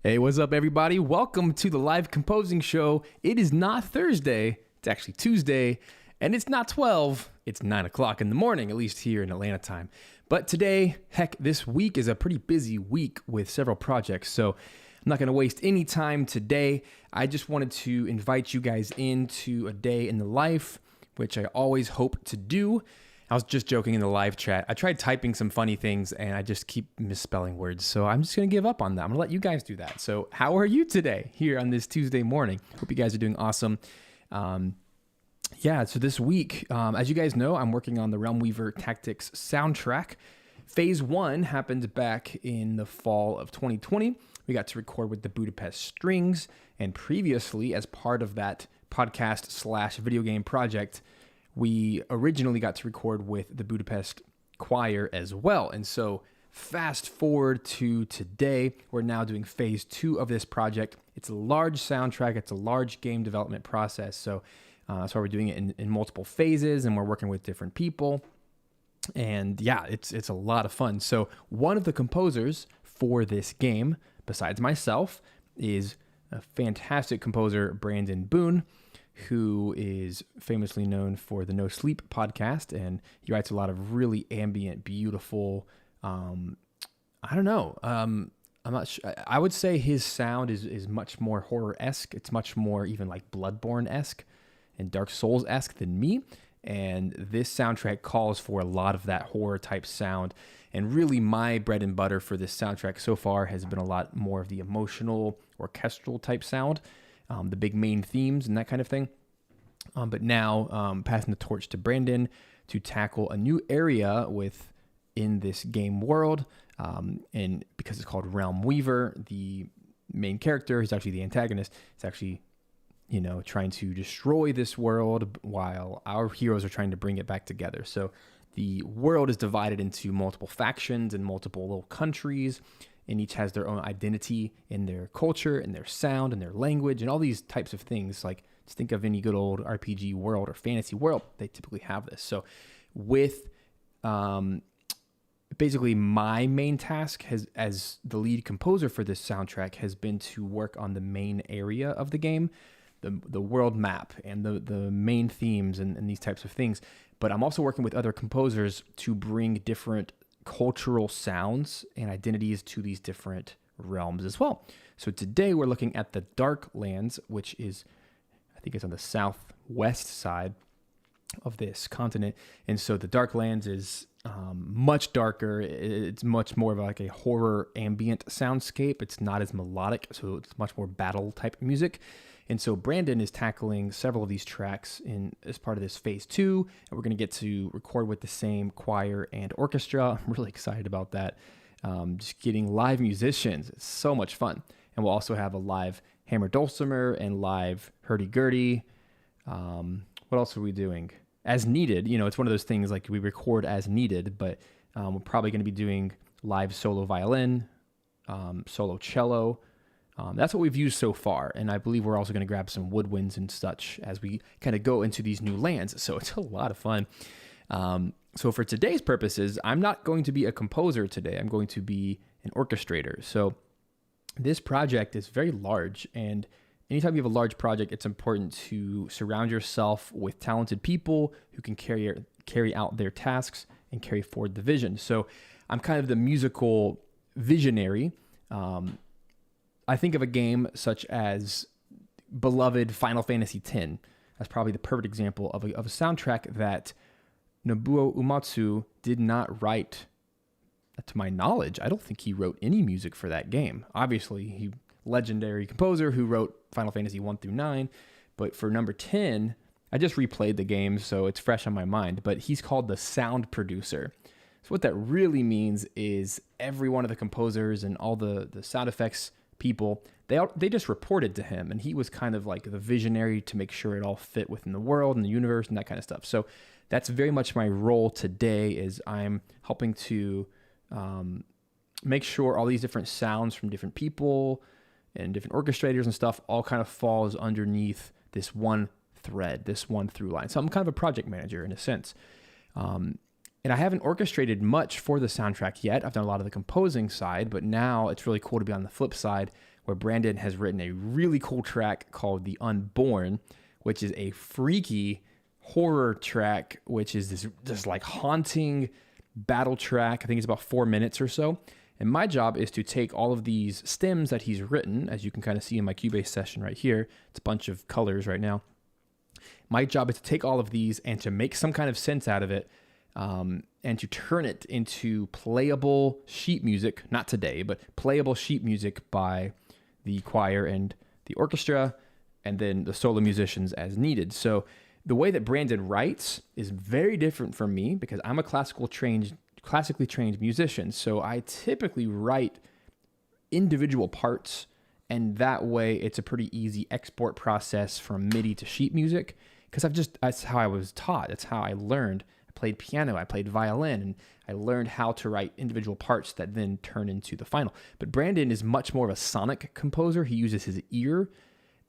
Hey, what's up, everybody? Welcome to the live composing show. It is not Thursday, it's actually Tuesday, and it's not 12, it's 9 o'clock in the morning, at least here in Atlanta time. But today, this week is a pretty busy week with several projects, so I'm not going to waste any time today. I just wanted to invite you guys into a day in the life, which I always hope to do. I was just joking in the live chat. I tried typing some funny things and I just keep misspelling words. So I'm just going to give up on that. I'm going to let you guys do that. So how are you today here on this Tuesday morning? Hope you guys are doing awesome. So this week, as you guys know, I'm working on the Realm Weaver Tactics soundtrack. Phase 1 happened back in the fall of 2020. We got to record with the Budapest Strings. And previously, as part of that podcast/video game project, we originally got to record with the Budapest Choir as well. And so fast forward to today, we're now doing phase 2 of this project. It's a large soundtrack. It's a large game development process. So that's why we're doing it in multiple phases, and we're working with different people. And yeah, it's a lot of fun. So one of the composers for this game, besides myself, is a fantastic composer, Brandon Boone, who is famously known for the No Sleep podcast, and he writes a lot of really ambient, beautiful, I'm not sure. I would say his sound is much more horror-esque. It's much more even like Bloodborne-esque and Dark Souls-esque than me, and this soundtrack calls for a lot of that horror-type sound, and really my bread and butter for this soundtrack so far has been a lot more of the emotional, orchestral-type sound, the big main themes and that kind of thing. But now passing the torch to Brandon to tackle a new area in this game world. And because it's called Realm Weaver, the main character is actually the antagonist. It's actually, trying to destroy this world while our heroes are trying to bring it back together. So the world is divided into multiple factions and multiple little countries, and each has their own identity in their culture and their sound and their language and all these types of things. Like, just think of any good old RPG world or fantasy world, they typically have this. So with basically my main task as the lead composer for this soundtrack has been to work on the main area of the game, the world map and the main themes and these types of things. But I'm also working with other composers to bring different cultural sounds and identities to these different realms as well. So today we're looking at the Dark Lands, which is, I think it's on the southwest side of this continent. And so the Dark Lands is much darker. It's much more of like a horror ambient soundscape. It's not as melodic, so it's much more battle type music. And so Brandon is tackling several of these tracks as part of this phase 2, and we're going to get to record with the same choir and orchestra. I'm really excited about that. Just getting live musicians. It's so much fun. And we'll also have a live hammer dulcimer and live hurdy-gurdy. What else are we doing? As needed. It's one of those things like we record as needed, but we're probably going to be doing live solo violin, solo cello. That's what we've used so far, and I believe we're also going to grab some woodwinds and such as we kind of go into these new lands, so it's a lot of fun. So for today's purposes, I'm not going to be a composer today. I'm going to be an orchestrator. So this project is very large, and anytime you have a large project, it's important to surround yourself with talented people who can carry out their tasks and carry forward the vision. So I'm kind of the musical visionary. I think of a game such as beloved Final Fantasy X. That's probably the perfect example of a soundtrack that Nobuo Uematsu did not write. To my knowledge, I don't think he wrote any music for that game. Obviously, he legendary composer who wrote Final Fantasy 1 through 9, but for number 10, I just replayed the game, so it's fresh on my mind, but he's called the sound producer. So what that really means is every one of the composers and all the sound effects people, they just reported to him, and he was kind of like the visionary to make sure it all fit within the world and the universe and that kind of stuff. So that's very much my role today, is I'm helping to make sure all these different sounds from different people and different orchestrators and stuff all kind of falls underneath this one thread, this one through line. So I'm kind of a project manager in a sense. And I haven't orchestrated much for the soundtrack yet. I've done a lot of the composing side, but now it's really cool to be on the flip side where Brandon has written a really cool track called The Unborn, which is a freaky horror track, which is this like haunting battle track. I think it's about 4 minutes or so. And my job is to take all of these stems that he's written, as you can kind of see in my Cubase session right here. It's a bunch of colors right now. My job is to take all of these and to make some kind of sense out of it, and to turn it into playable sheet music, not today, but playable sheet music by the choir and the orchestra, and then the solo musicians as needed. So the way that Brandon writes is very different from me because I'm a classically trained musician. So I typically write individual parts, and that way it's a pretty easy export process from MIDI to sheet music because that's how I was taught. That's how I learned. I played piano, I played violin, and I learned how to write individual parts that then turn into the final. But Brandon is much more of a sonic composer. He uses his ear,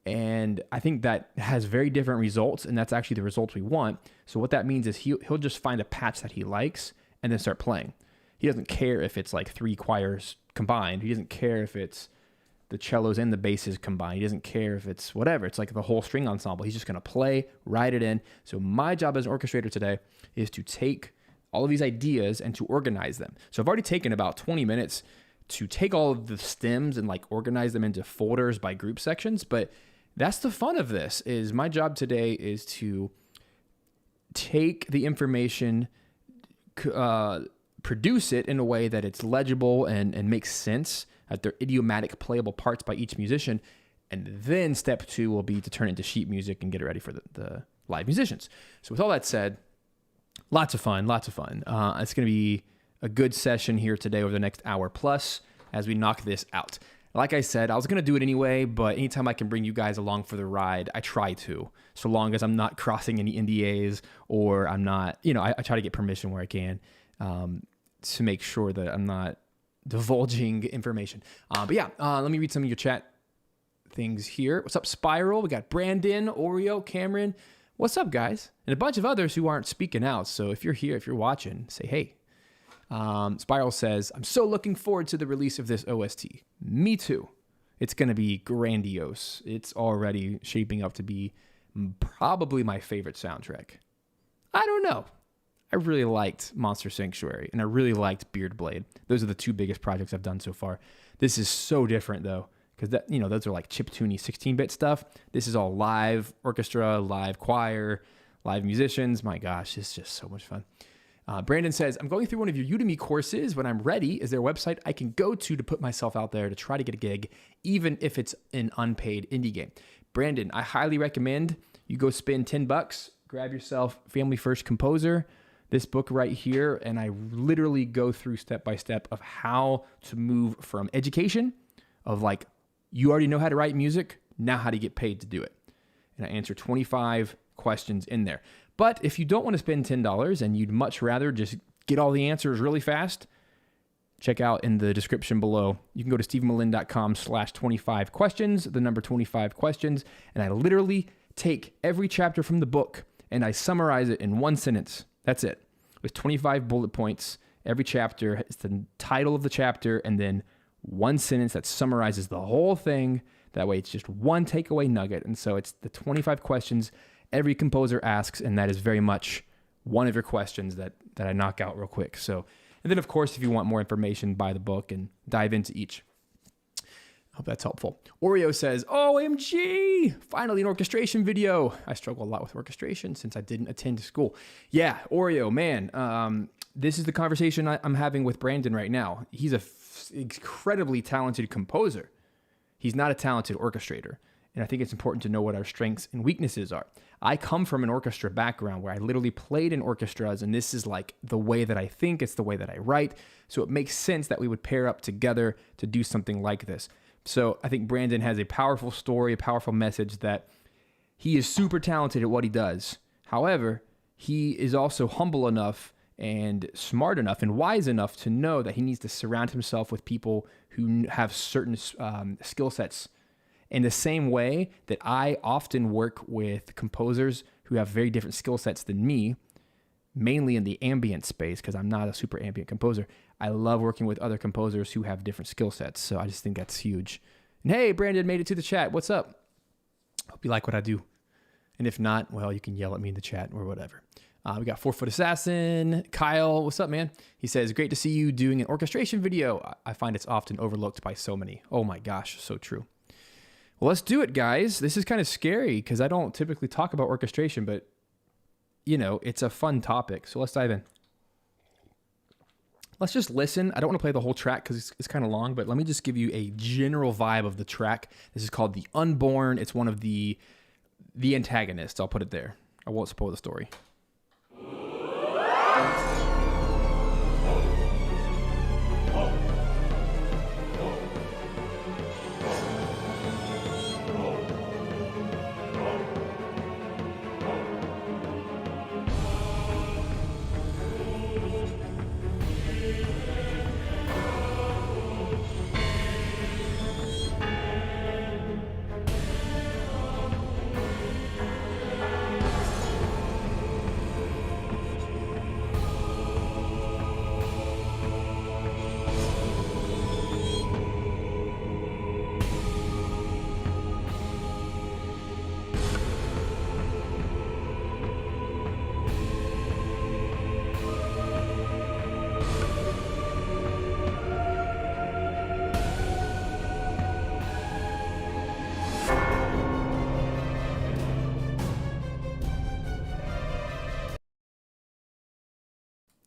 and I think that has very different results, and that's actually the results we want. So what that means is he'll just find a patch that he likes and then start playing. He doesn't care if it's like 3 choirs combined. He doesn't care if it's the cellos and the basses combined. He doesn't care if it's whatever. It's like the whole string ensemble. He's just going to play, write it in. So my job as an orchestrator today is to take all of these ideas and to organize them. So I've already taken about 20 minutes to take all of the stems and like organize them into folders by group sections. But that's the fun of this. Is my job today is to take the information, produce it in a way that it's legible and makes sense, that they're idiomatic playable parts by each musician. And then step 2 will be to turn it into sheet music and get it ready for the live musicians. So with all that said, lots of fun. It's going to be a good session here today over the next hour plus as we knock this out. Like I said, I was going to do it anyway, but anytime I can bring you guys along for the ride, I try to, so long as I'm not crossing any NDAs or I'm not, I try to get permission where I can to make sure that I'm not divulging information. But yeah, let me read some of your chat things here. What's up, Spiral? We got Brandon, Oreo, Cameron. What's up, guys? And a bunch of others who aren't speaking out. So if you're here, if you're watching, say hey. Spiral says, I'm so looking forward to the release of this OST. Me too. It's going to be grandiose. It's already shaping up to be probably my favorite soundtrack. I don't know. I really liked Monster Sanctuary, and I really liked Beard Blade. Those are the 2 biggest projects I've done so far. This is so different, though, because those are like chiptune-y 16-bit stuff. This is all live orchestra, live choir, live musicians. My gosh, it's just so much fun. Brandon says, I'm going through one of your Udemy courses. When I'm ready, is there a website I can go to put myself out there to try to get a gig, even if it's an unpaid indie game? Brandon, I highly recommend you go spend $10, grab yourself Family First Composer, this book right here, and I literally go through step by step of how to move from education of like, you already know how to write music, now how to get paid to do it. And I answer 25 questions in there. But if you don't want to spend $10 and you'd much rather just get all the answers really fast, check out in the description below. You can go to stephenmalin.com/25 questions, the number 25 questions, and I literally take every chapter from the book and I summarize it in 1 sentence. That's it. With 25 bullet points, every chapter is the title of the chapter and then 1 sentence that summarizes the whole thing. That way it's just one takeaway nugget. And so it's the 25 questions every composer asks, and that is very much one of your questions that I knock out real quick. So, and then of course, if you want more information, buy the book and dive into each. Hope that's helpful. Oreo says, OMG, finally an orchestration video. I struggle a lot with orchestration since I didn't attend school. Yeah, Oreo, man, this is the conversation I'm having with Brandon right now. He's an incredibly talented composer. He's not a talented orchestrator. And I think it's important to know what our strengths and weaknesses are. I come from an orchestra background where I literally played in orchestras, and this is like the way that I think, it's the way that I write. So it makes sense that we would pair up together to do something like this. So I think Brandon has a powerful story, a powerful message that he is super talented at what he does. However, he is also humble enough and smart enough and wise enough to know that he needs to surround himself with people who have certain skill sets. In the same way that I often work with composers who have very different skill sets than me, mainly in the ambient space, because I'm not a super ambient composer. I love working with other composers who have different skill sets. So I just think that's huge. And hey, Brandon made it to the chat. What's up? Hope you like what I do. And if not, well, you can yell at me in the chat or whatever. We got 4-Foot Assassin. Kyle, what's up, man? He says, great to see you doing an orchestration video. I find it's often overlooked by so many. Oh my gosh, so true. Well, let's do it, guys. This is kind of scary because I don't typically talk about orchestration, but, you know, it's a fun topic. So let's dive in. Let's just listen. I don't want to play the whole track because it's kind of long, but let me just give you a general vibe of the track. This is called The Unborn. It's one of the antagonists. I'll put it there. I won't spoil the story.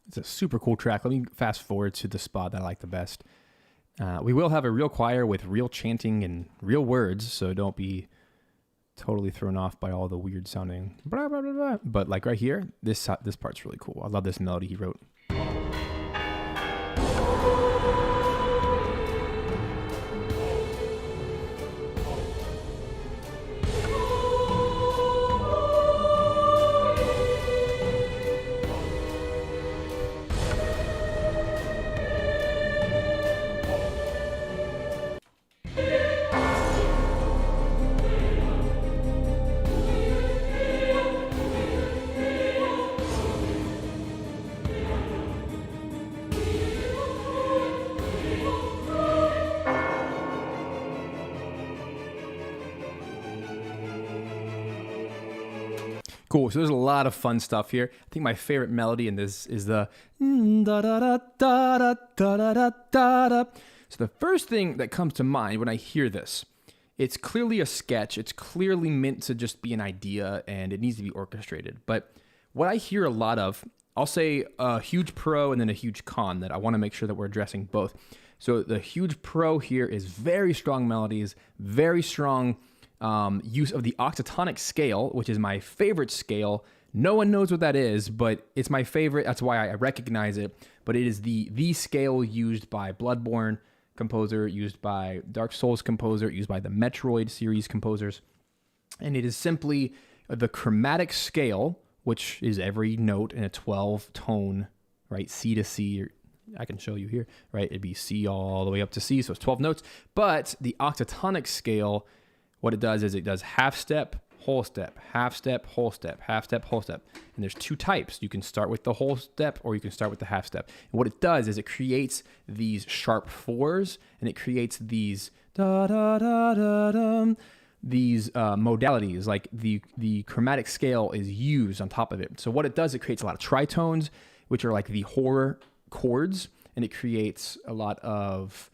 It's a super cool track. Let me fast forward to the spot that I like the best. We will have a real choir with real chanting and real words, so don't be totally thrown off by all the weird sounding blah, blah, blah, blah. But like right here, this part's really cool. I love this melody he wrote. Cool. So there's a lot of fun stuff here. I think my favorite melody in this is the da da da da da da da da da. So the first thing that comes to mind when I hear this, it's clearly a sketch. It's clearly meant to just be an idea and it needs to be orchestrated. But what I hear a lot of, I'll say a huge pro and then a huge con that I want to make sure that we're addressing both. So the huge pro here is very strong melodies, very strong use of the octatonic scale, which is my favorite scale. No one knows what that is, but it's my favorite. That's why I recognize it. But it is the scale used by Bloodborne composer, used by Dark Souls composer, used by the Metroid series composers. And it is simply the chromatic scale, which is every note in a 12 tone, right? C to C, or I can show you here, right? It'd be C all the way up to C, so it's 12 notes. But the octatonic scale, what it does is it does half step, whole step, half step, whole step, half step, whole step. And there's two types. You can start with the whole step or you can start with the half step. And what it does is it creates these sharp fours and it creates these da da da da da, these modalities, like the chromatic scale is used on top of it. So what it does, it creates a lot of tritones, which are like the horror chords, and it creates a lot of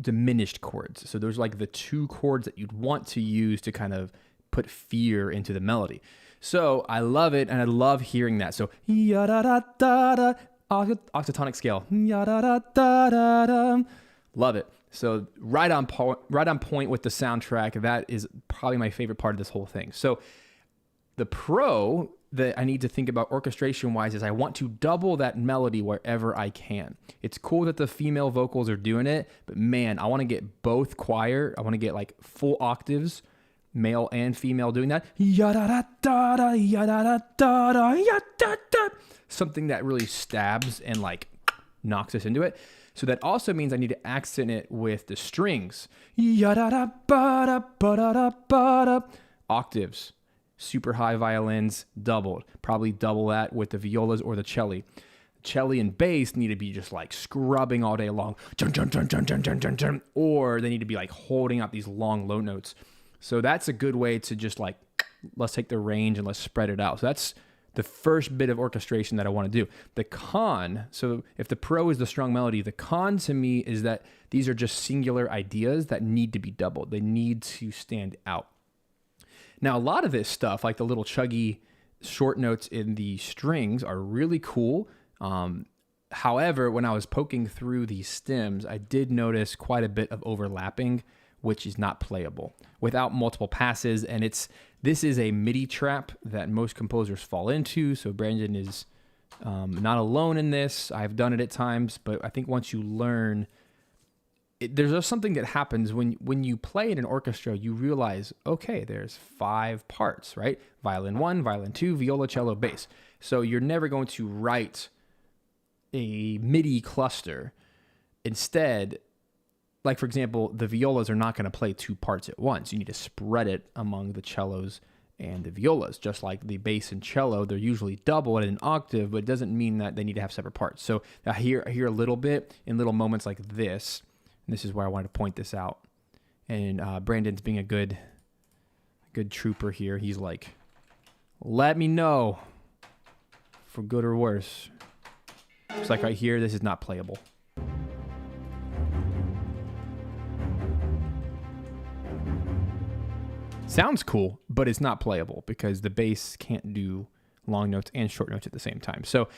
diminished chords. So there's like the two chords that you'd want to use to kind of put fear into the melody. So I love it, and I love hearing that. So ya da da da da, octatonic scale, ya da da da da da. Love it. So right on point with the soundtrack. That is probably my favorite part of this whole thing. So the pro that I need to think about orchestration wise is I want to double that melody wherever I can. It's cool that the female vocals are doing it, but man, I want to get both choir. I want to get like full octaves, male and female doing that. Ya-da-da-da-da, ya-da-da-da-da, ya-da-da. Something that really stabs and like knocks us into it. So that also means I need to accent it with the strings. Ya-da-da-ba-da-ba-da-da-ba-da. Octaves. Super high violins, doubled. Probably double that with the violas or the cello. cello and bass need to be just like scrubbing all day long, dun, dun, dun, dun, dun, dun, dun, dun, or they need to be like holding out these long low notes. So that's a good way to just like, let's take the range and let's spread it out. So that's the first bit of orchestration that I want to do. The con, so if the pro is the strong melody, the con to me is that these are just singular ideas that need to be doubled. They need to stand out. Now, a lot of this stuff, like the little chuggy short notes in the strings, are really cool. However, when I was poking through these stems, I did notice quite a bit of overlapping, which is not playable without multiple passes. And this is a MIDI trap that most composers fall into. So Brandon is not alone in this. I've done it at times, but I think once you learn, there's just something that happens when you play in an orchestra. You realize, okay, there's 5 parts, right? Violin 1, violin 2, viola, cello, bass. So you're never going to write a MIDI cluster. Instead, like for example, the violas are not going to play 2 parts at once. You need to spread it among the cellos and the violas. Just like the bass and cello, they're usually double at an octave, but it doesn't mean that they need to have separate parts. So I hear a little bit in little moments like this. And this is where I wanted to point this out. And Brandon's being a good trooper here. He's like, let me know for good or worse. It's like right here, this is not playable. Sounds cool, but it's not playable because the bass can't do long notes and short notes at the same time. So,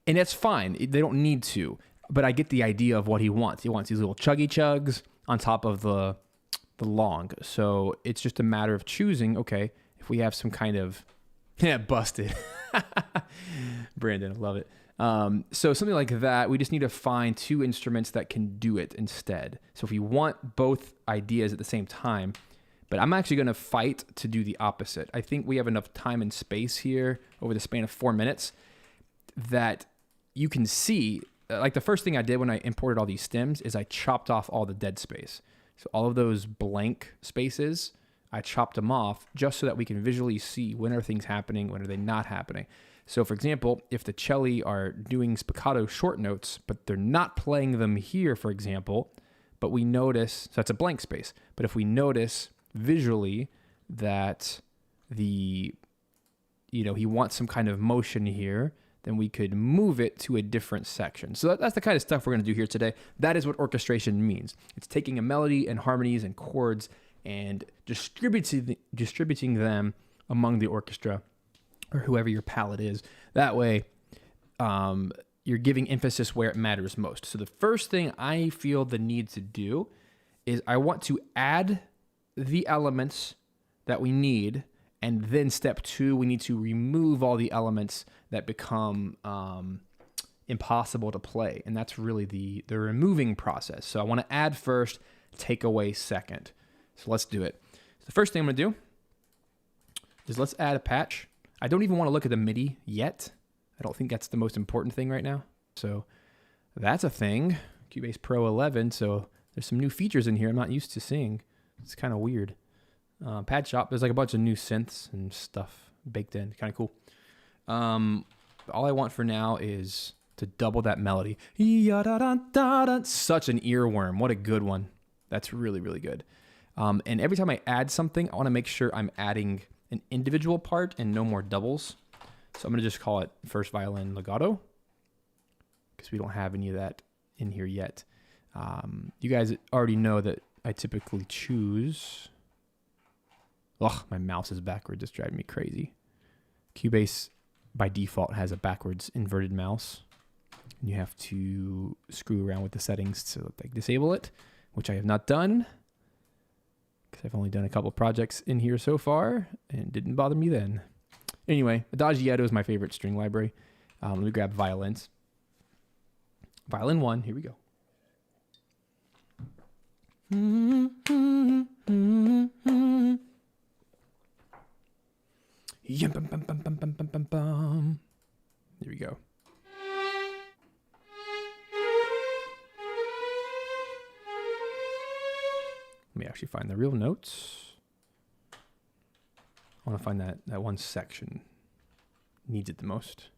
and that's fine. They don't need to, but I get the idea of what he wants. He wants these little chuggy chugs on top of the long. So it's just a matter of choosing, okay, if we have some kind of, busted. Brandon, I love it. So something like that, we just need to find 2 instruments that can do it instead. So if we want both ideas at the same time, but I'm actually going to fight to do the opposite. I think we have enough time and space here over the span of 4 minutes that you can see, like the first thing I did when I imported all these stems is I chopped off all the dead space. So all of those blank spaces, I chopped them off just so that we can visually see when are things happening, when are they not happening. So for example, if the celli are doing spiccato short notes, but they're not playing them here, for example, but we notice, so that's a blank space. But if we notice visually that he wants some kind of motion here, then we could move it to a different section. So that's the kind of stuff we're going to do here today. That is what orchestration means. It's taking a melody and harmonies and chords and distributing them among the orchestra or whoever your palette is. That way, you're giving emphasis where it matters most. So the first thing I feel the need to do is I want to add the elements that we need, and then step 2, we need to remove all the elements that become impossible to play, and that's really the removing process. So I want to add first, take away second. So let's do it. So the first thing I'm going to do is let's add a patch. I don't even want to look at the MIDI yet. I don't think that's the most important thing right now. So that's a thing. Cubase Pro 11. So there's some new features in here I'm not used to seeing. It's kind of weird. Pad Shop, there's like a bunch of new synths and stuff baked in. Kind of cool. All I want for now is to double that melody. Such an earworm. What a good one. That's really, really good. And every time I add something, I want to make sure I'm adding an individual part and no more doubles. So I'm going to just call it first violin legato because we don't have any of that in here yet. You guys already know that I typically choose... Ugh, my mouse is backwards. It's driving me crazy. Cubase, by default, has a backwards inverted mouse. And you have to screw around with the settings to like disable it, which I have not done because I've only done a couple projects in here so far and it didn't bother me then. Anyway, Adagietto is my favorite string library. Let me grab violins. Violin 1, here we go. Here we go. Let me actually find the real notes. I want to find that one section needs it the most.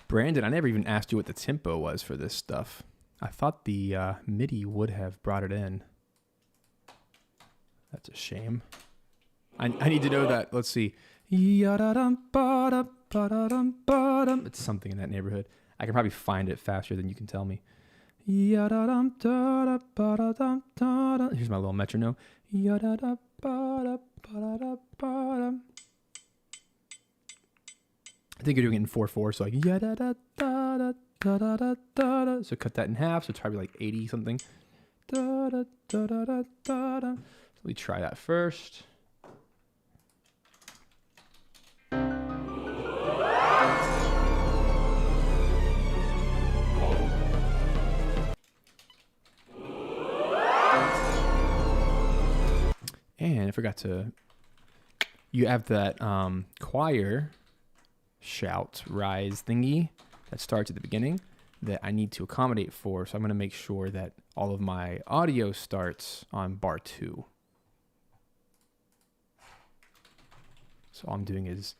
Brandon, I never even asked you what the tempo was for this stuff. I thought the MIDI would have brought it in. That's a shame. I need to know that. Let's see. It's something in that neighborhood. I can probably find it faster than you can tell me. Here's my little metronome. I think you're doing it in 4/4, so like so cut that in half, so it's probably like 80 something. So let me try that first. And I forgot to, you have that choir shout rise thingy that starts at the beginning that I need to accommodate for. So I'm going to make sure that all of my audio starts on bar 2. So all I'm doing is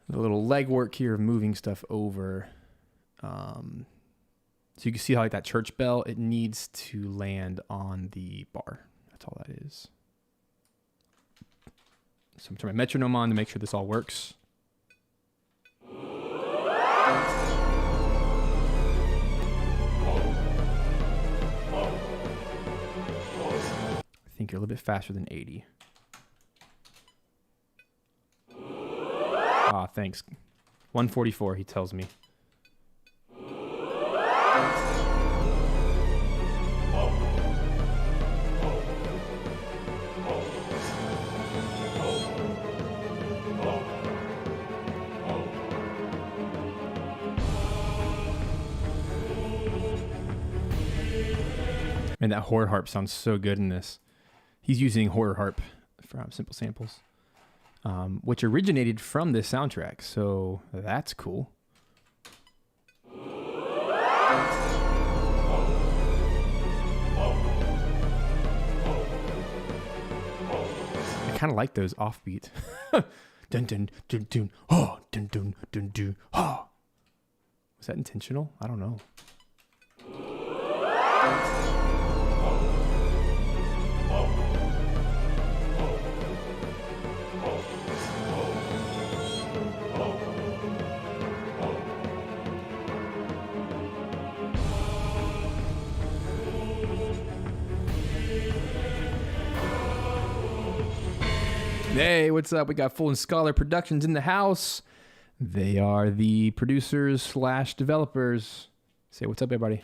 the little legwork here of moving stuff over. So you can see how like that church bell, it needs to land on the bar. That's all that is. So I'm turning my metronome on to make sure this all works. I think you're a little bit faster than 80. Ah, thanks. 144, he tells me. Man, that horror harp sounds so good in this. He's using horror harp from Simple Samples, which originated from this soundtrack, so that's cool. I kind of like those offbeat. Dun dun dun dun oh dun dun dun dun oh. Was that intentional? I don't know. Hey, what's up? We got Full and Scholar Productions in the house. They are the producers / developers. Say what's up, everybody.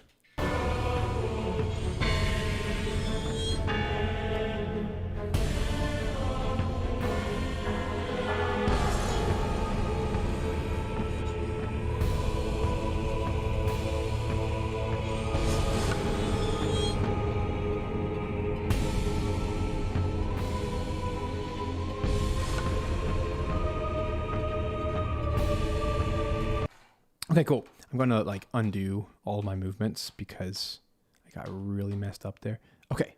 Okay, cool. I'm going to like undo all of my movements because I got really messed up there. Okay.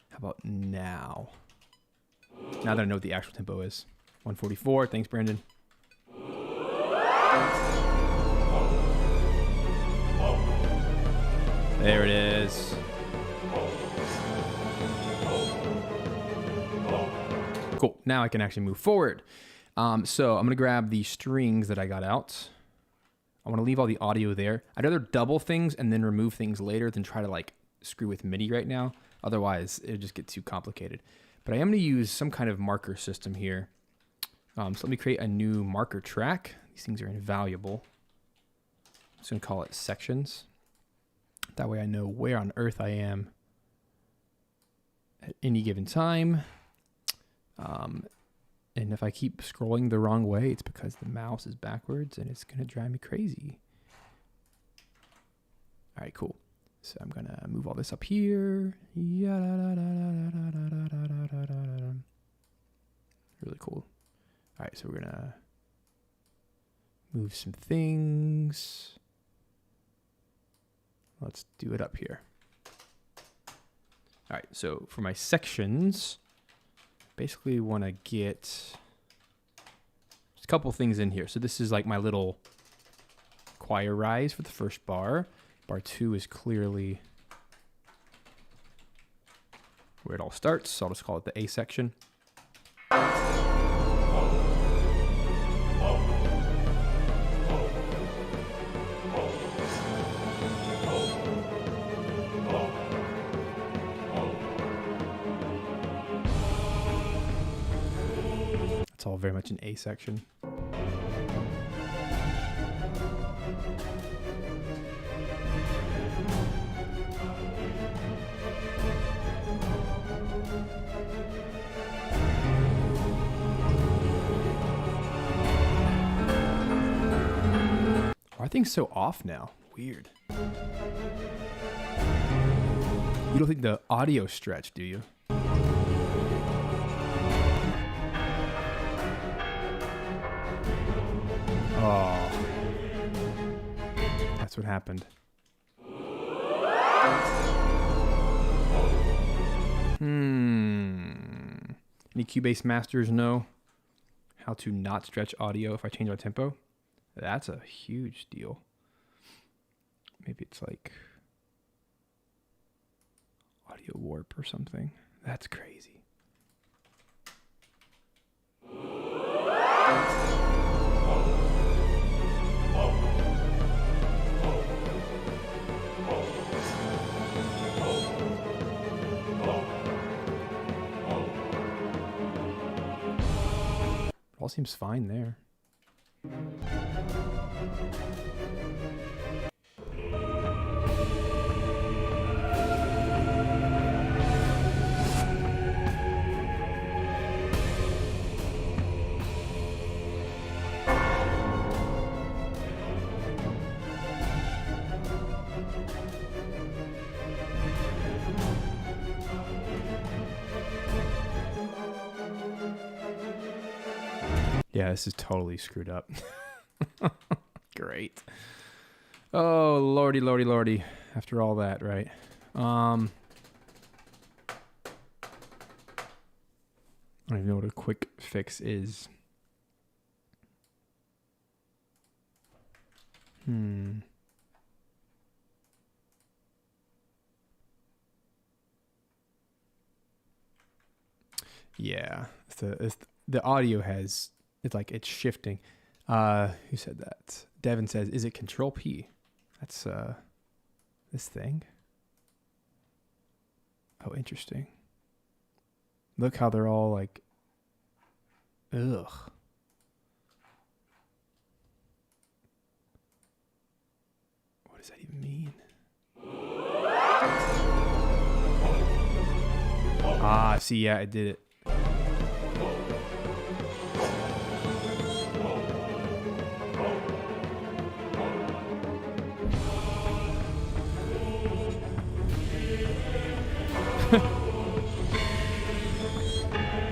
How about now? Now that I know what the actual tempo is. 144. Thanks, Brandon. There it is. Cool. Now I can actually move forward. So I'm going to grab the strings that I got out. I want to leave all the audio there. I'd rather double things and then remove things later than try to like screw with MIDI right now. Otherwise, it'll just get too complicated. But I am going to use some kind of marker system here. So let me create a new marker track. These things are invaluable. I'm just going to call it sections. That way I know where on earth I am at any given time. And if I keep scrolling the wrong way, it's because the mouse is backwards and it's going to drive me crazy. All right, cool. So I'm gonna move all this up here. Really cool. All right, so we're gonna move some things. Let's do it up here. All right, so for my sections, basically want to get just a couple things in here. So this is like my little choir rise for the first bar. Bar 2 is clearly where it all starts, so I'll just call it the A section. It's all very much an A section. Why are things so off now? Weird. You don't think the audio stretched, do you? Oh. That's what happened. Any Cubase masters know how to not stretch audio if I change my tempo? That's a huge deal. Maybe it's like audio warp or something. That's crazy. All seems fine there. Yeah, this is totally screwed up. Great. Oh, lordy, lordy, lordy. After all that, right? I don't even know what a quick fix is. Yeah, the audio has... It's like it's shifting. Who said that? Devin says, is it Control P? That's this thing. Oh, interesting. Look how they're all like, ugh. What does that even mean? Ah, see, yeah, I did it.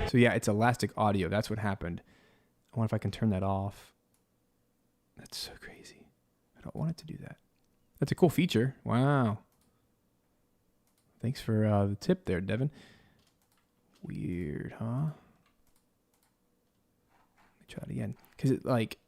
So yeah, it's elastic audio. That's what happened. I wonder if I can turn that off. That's so crazy. I don't want it to do that. That's a cool feature. Wow. Thanks for the tip there, Devin. Weird, huh? Let me try it again. Because it like...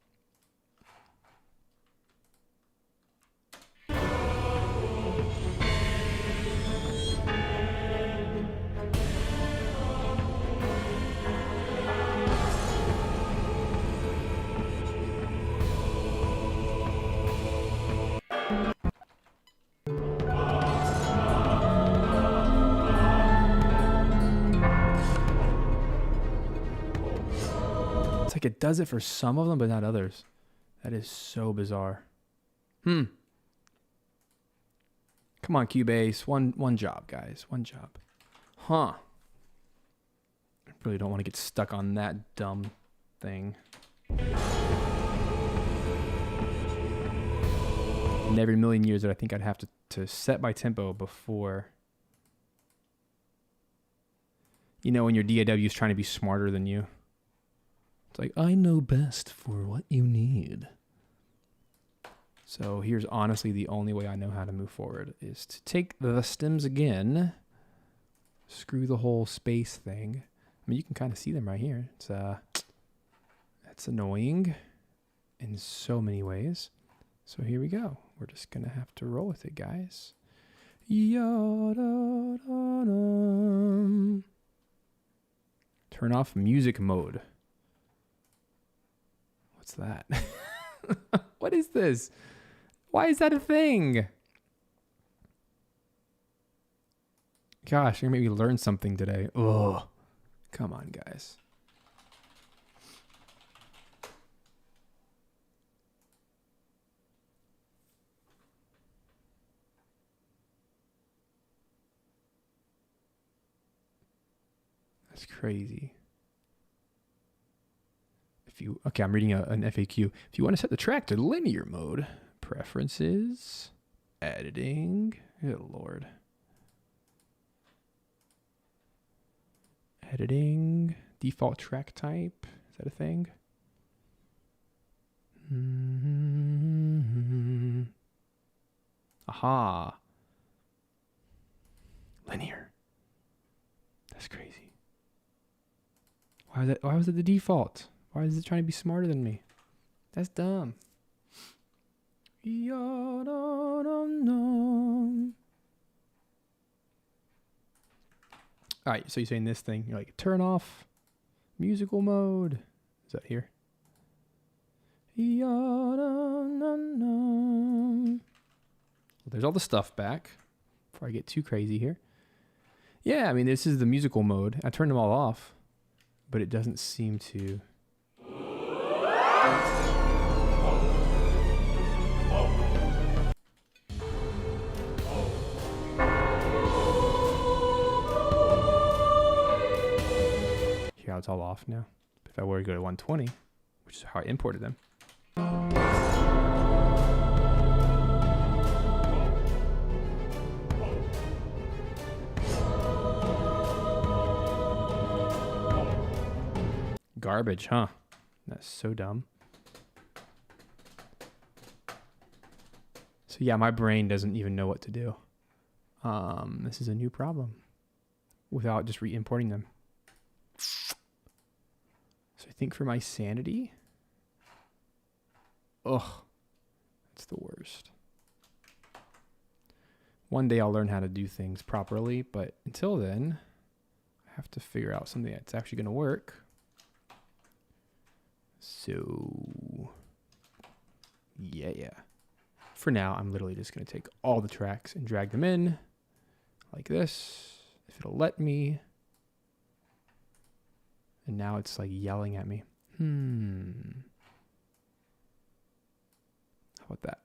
It's like it does it for some of them, but not others. That is so bizarre. Come on, Cubase. One job, guys. One job. Huh. I really don't want to get stuck on that dumb thing. Never in a million years that I think I'd have to set my tempo before. You know, when your DAW is trying to be smarter than you. It's like, I know best for what you need. So here's honestly the only way I know how to move forward is to take the stems again, screw the whole space thing. I mean, you can kind of see them right here. It's that's annoying in so many ways. So here we go. We're just going to have to roll with it, guys. Turn off music mode. What's that? What is this? Why is that a thing? Gosh, you're gonna make me learn something today. Oh, come on, guys. That's crazy. Okay, I'm reading an FAQ. If you want to set the track to linear mode, preferences, editing. Good Lord. Editing, default track type. Is that a thing? Mm-hmm. Aha. Linear. That's crazy. Why was it the default? Why is it trying to be smarter than me? That's dumb. All right, so you're saying this thing. You're like, turn off musical mode. Is that here? Well, there's all the stuff back before I get too crazy here. Yeah, I mean, this is the musical mode. I turned them all off, but it doesn't seem to... Here, it's all off now. If I were to go to 120, which is how I imported them. Garbage, huh? That's so dumb. So yeah, my brain doesn't even know what to do. This is a new problem without just re-importing them. So I think for my sanity, ugh, that's the worst. One day I'll learn how to do things properly, but until then, I have to figure out something that's actually going to work. So, yeah. For now, I'm literally just going to take all the tracks and drag them in like this, if it'll let me. And now it's like yelling at me. How about that?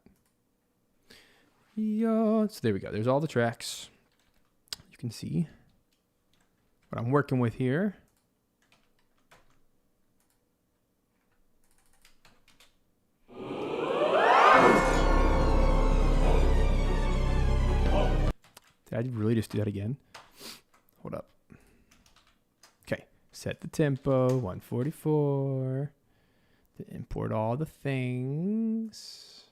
Yeah, so there we go. There's all the tracks. You can see what I'm working with here. Did I really just do that again? Hold up. Okay, set the tempo, 144. Then import all the things.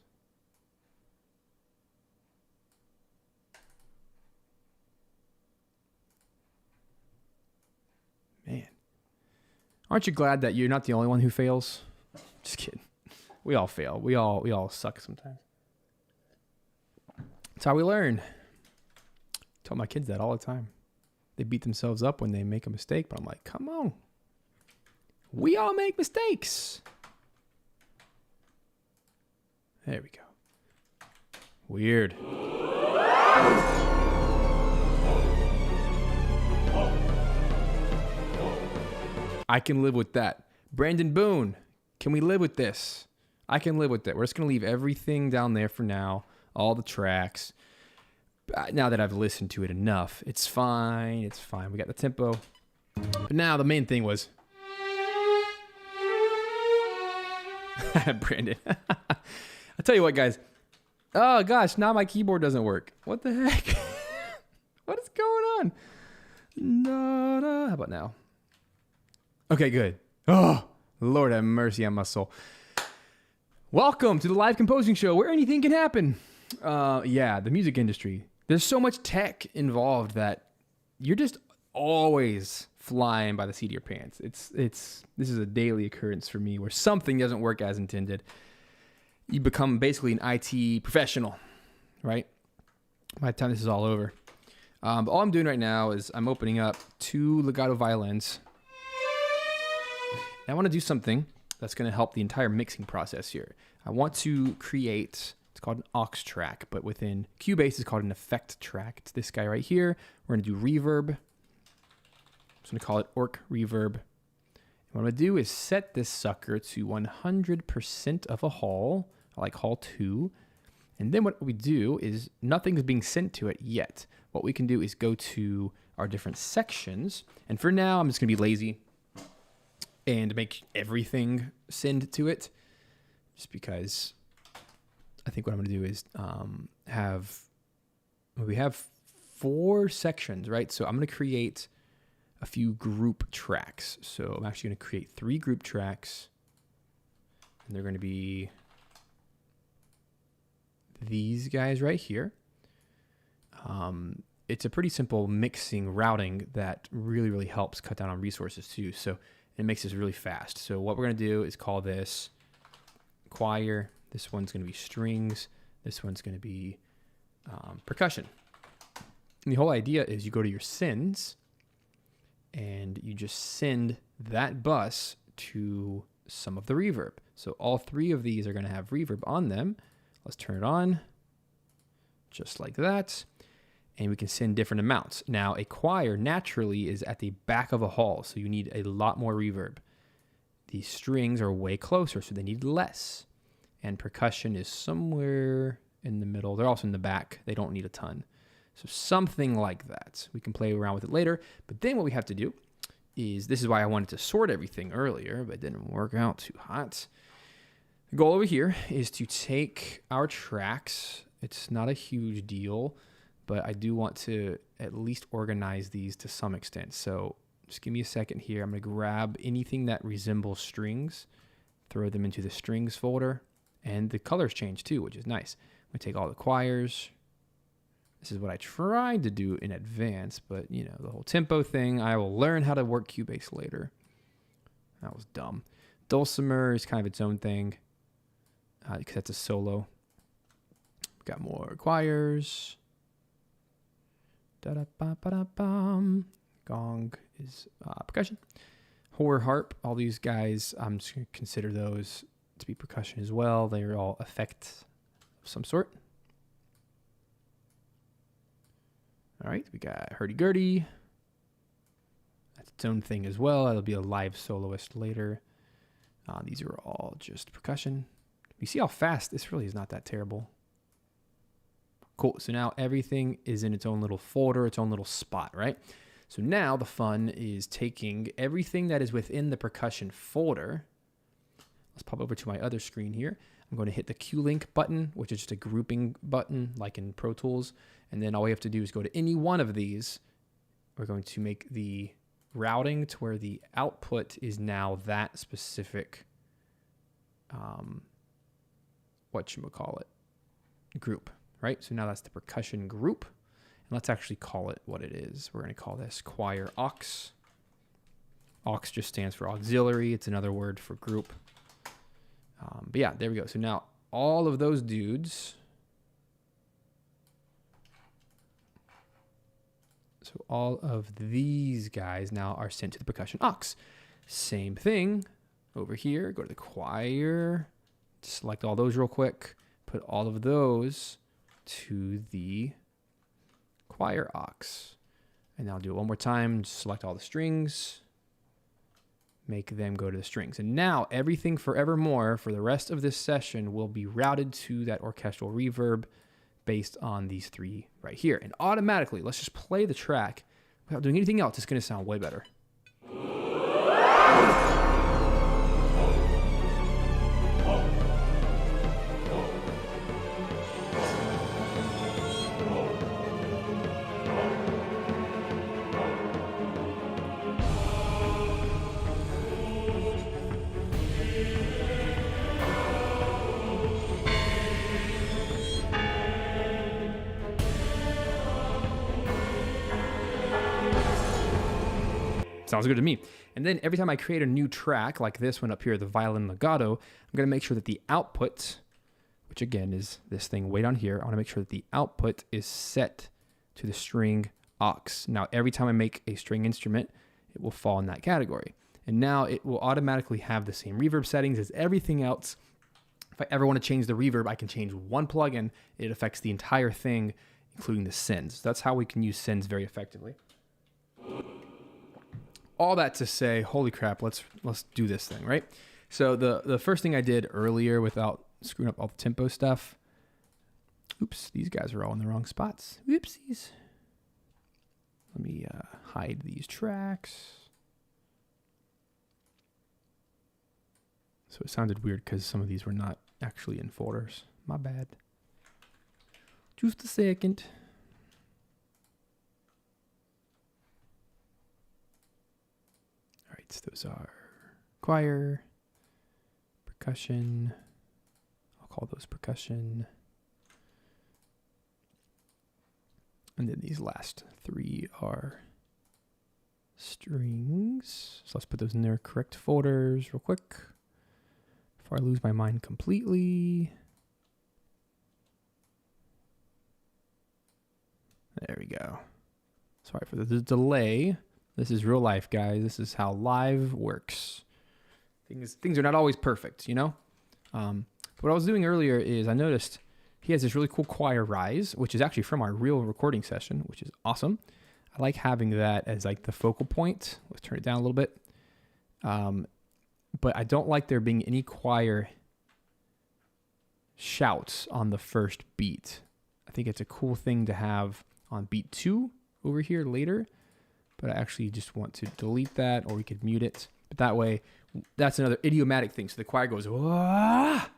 Man. Aren't you glad that you're not the only one who fails? Just kidding. We all fail. We all suck sometimes. That's how we learn. Tell my kids that all the time. They beat themselves up when they make a mistake, but I'm like, come on. We all make mistakes. There we go. Weird. I can live with that. Brandon Boone, can we live with this? I can live with that. We're just going to leave everything down there for now. All the tracks. Now that I've listened to it enough, it's fine. It's fine. We got the tempo. But now the main thing was... Brandon. I'll tell you what, guys. Oh gosh, now my keyboard doesn't work. What the heck? What is going on? No. How about now? Okay, good. Oh, Lord have mercy on my soul. Welcome to the live composing show where anything can happen. The music industry. There's so much tech involved that you're just always flying by the seat of your pants. This is a daily occurrence for me where something doesn't work as intended. You become basically an IT professional, right? By the time this is all over. But all I'm doing right now is I'm opening up 2 legato violins. And I want to do something that's going to help the entire mixing process here. I want to create, it's called an aux track, but within Cubase it's called an effect track. It's this guy right here. We're going to do reverb. I'm just going to call it orc reverb. And what I'm going to do is set this sucker to 100% of a hall. I like hall 2. And then what we do is nothing is being sent to it yet. What we can do is go to our different sections. And for now, I'm just going to be lazy and make everything send to it. Just because I think what I'm going to do is we have 4 sections, right? So I'm going to create a few group tracks. So I'm actually going to create 3 group tracks. And they're going to be these guys right here. It's a pretty simple mixing routing that really helps cut down on resources too. So it makes this really fast. So what we're going to do is call this choir. This one's going to be strings. This one's going to be percussion. And the whole idea is you go to your sends and you just send that bus to some of the reverb. So all 3 of these are going to have reverb on them. Let's turn it on just like that. And we can send different amounts. Now, a choir naturally is at the back of a hall, so you need a lot more reverb. These strings are way closer, so they need less. And percussion is somewhere in the middle. They're also in the back. They don't need a ton. So something like that. We can play around with it later. But then what we have to do is, this is why I wanted to sort everything earlier, but it didn't work out too hot. The goal over here is to take our tracks. It's not a huge deal, but I do want to at least organize these to some extent. So just give me a second here. I'm going to grab anything that resembles strings, throw them into the strings folder, and the colors change too, which is nice. I'm going to take all the choirs. This is what I tried to do in advance, but you know, the whole tempo thing, I will learn how to work Cubase later. That was dumb. Dulcimer is kind of its own thing, because that's a solo. We've got more choirs. Da-da-ba-ba-da-bum. Gong is percussion. Horror harp, all these guys, I'm just going to consider those to be percussion as well. They are all effects of some sort. All right, we got hurdy-gurdy. That's its own thing as well. That'll be a live soloist later. These are all just percussion. You see how fast this really is not that terrible. Cool. So now everything is in its own little folder, its own little spot, right? So now the fun is taking everything that is within the percussion folder. Let's pop over to my other screen here. I'm going to hit the Q-Link button, which is just a grouping button like in Pro Tools. And then all we have to do is go to any one of these. We're going to make the routing to where the output is now that specific, group, right? So now that's the percussion group. And let's actually call it what it is. We're going to call this choir aux. Aux just stands for auxiliary. It's another word for group. But yeah, there we go. So now all of those dudes. So all of these guys now are sent to the percussion aux. Same thing over here. Go to the choir. Select all those real quick. Put all of those to the choir aux. And now I'll do it one more time. Just select all the strings. Make them go to the strings. And now everything forevermore for the rest of this session will be routed to that orchestral reverb based on these 3 right here. And automatically, let's just play the track without doing anything else. It's going to sound way better. Sounds good to me. And then every time I create a new track, like this one up here, the violin legato, I'm going to make sure that the output, which again is this thing way down here, I want to make sure that the output is set to the string aux. Now, every time I make a string instrument, it will fall in that category. And now it will automatically have the same reverb settings as everything else. If I ever want to change the reverb, I can change one plugin. It affects the entire thing, including the sends. That's how we can use sends very effectively. All that to say, holy crap, let's do this thing, right? So the first thing I did earlier without screwing up all the tempo stuff. Oops, these guys are all in the wrong spots. Oopsies. Let me hide these tracks. So it sounded weird because some of these were not actually in folders. My bad. Just a second. All right, so those are choir, percussion. I'll call those percussion. And then these last three are strings. So let's put those in their correct folders real quick before I lose my mind completely. There we go. Sorry for the delay. This is real life, guys. This is how live works. Things are not always perfect, you know? What I was doing earlier is I noticed he has this really cool choir rise, which is actually from our real recording session, which is awesome. I like having that as like the focal point. Let's turn it down a little bit. But I don't like there being any choir shouts on the first beat. I think it's a cool thing to have on beat 2 over here later, but I actually just want to delete that, or we could mute it. But that way, that's another idiomatic thing. So the choir goes, ah,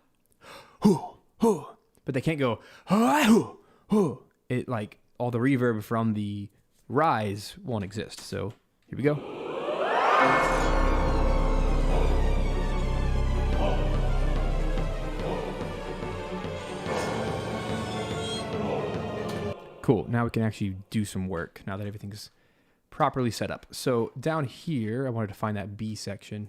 hoo, hoo. But they can't go, ah, hoo, hoo. It like all the reverb from the rise won't exist. So here we go. Cool. Now we can actually do some work now that everything's properly set up. So down here, I wanted to find that B section.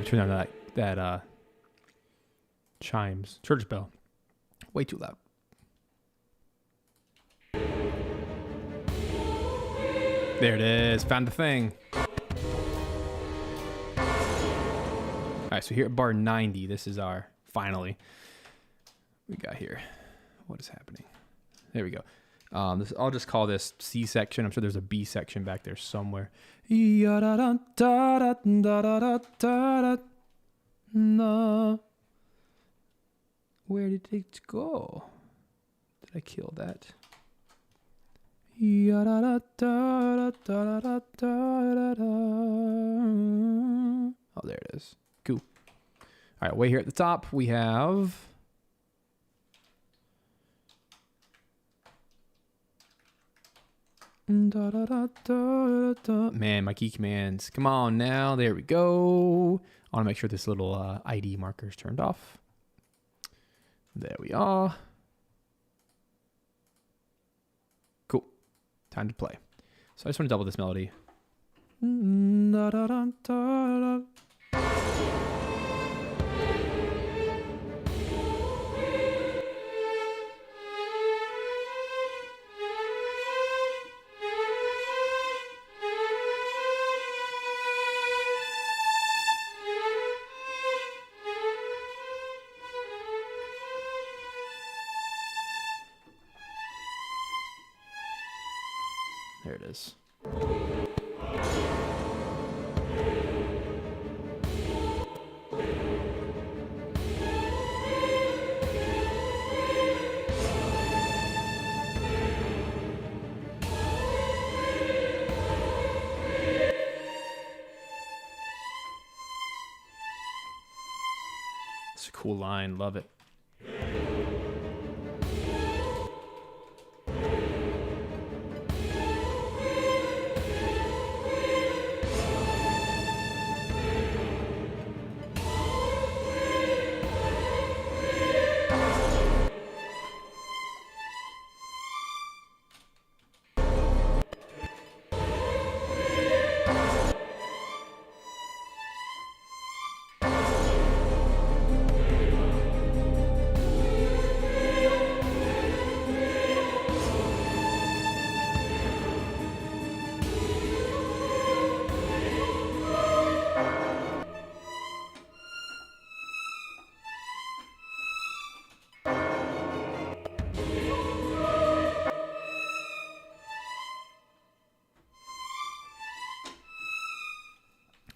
Turn on that chimes, church bell. Way too loud. There it is. Found the thing. All right, so here at bar 90, this is our, finally, we got here. What is happening? There we go. I'll just call this C section. I'm sure there's a B section back there somewhere. Where did it go? Did I kill that? Oh, there it is. Cool. All right, way here at the top, we have... Man, my key commands. Come on now. There we go. I want to make sure this little ID marker is turned off. There we are. Cool. Time to play. So I just want to double this melody. There it is. It's a cool line. Love it.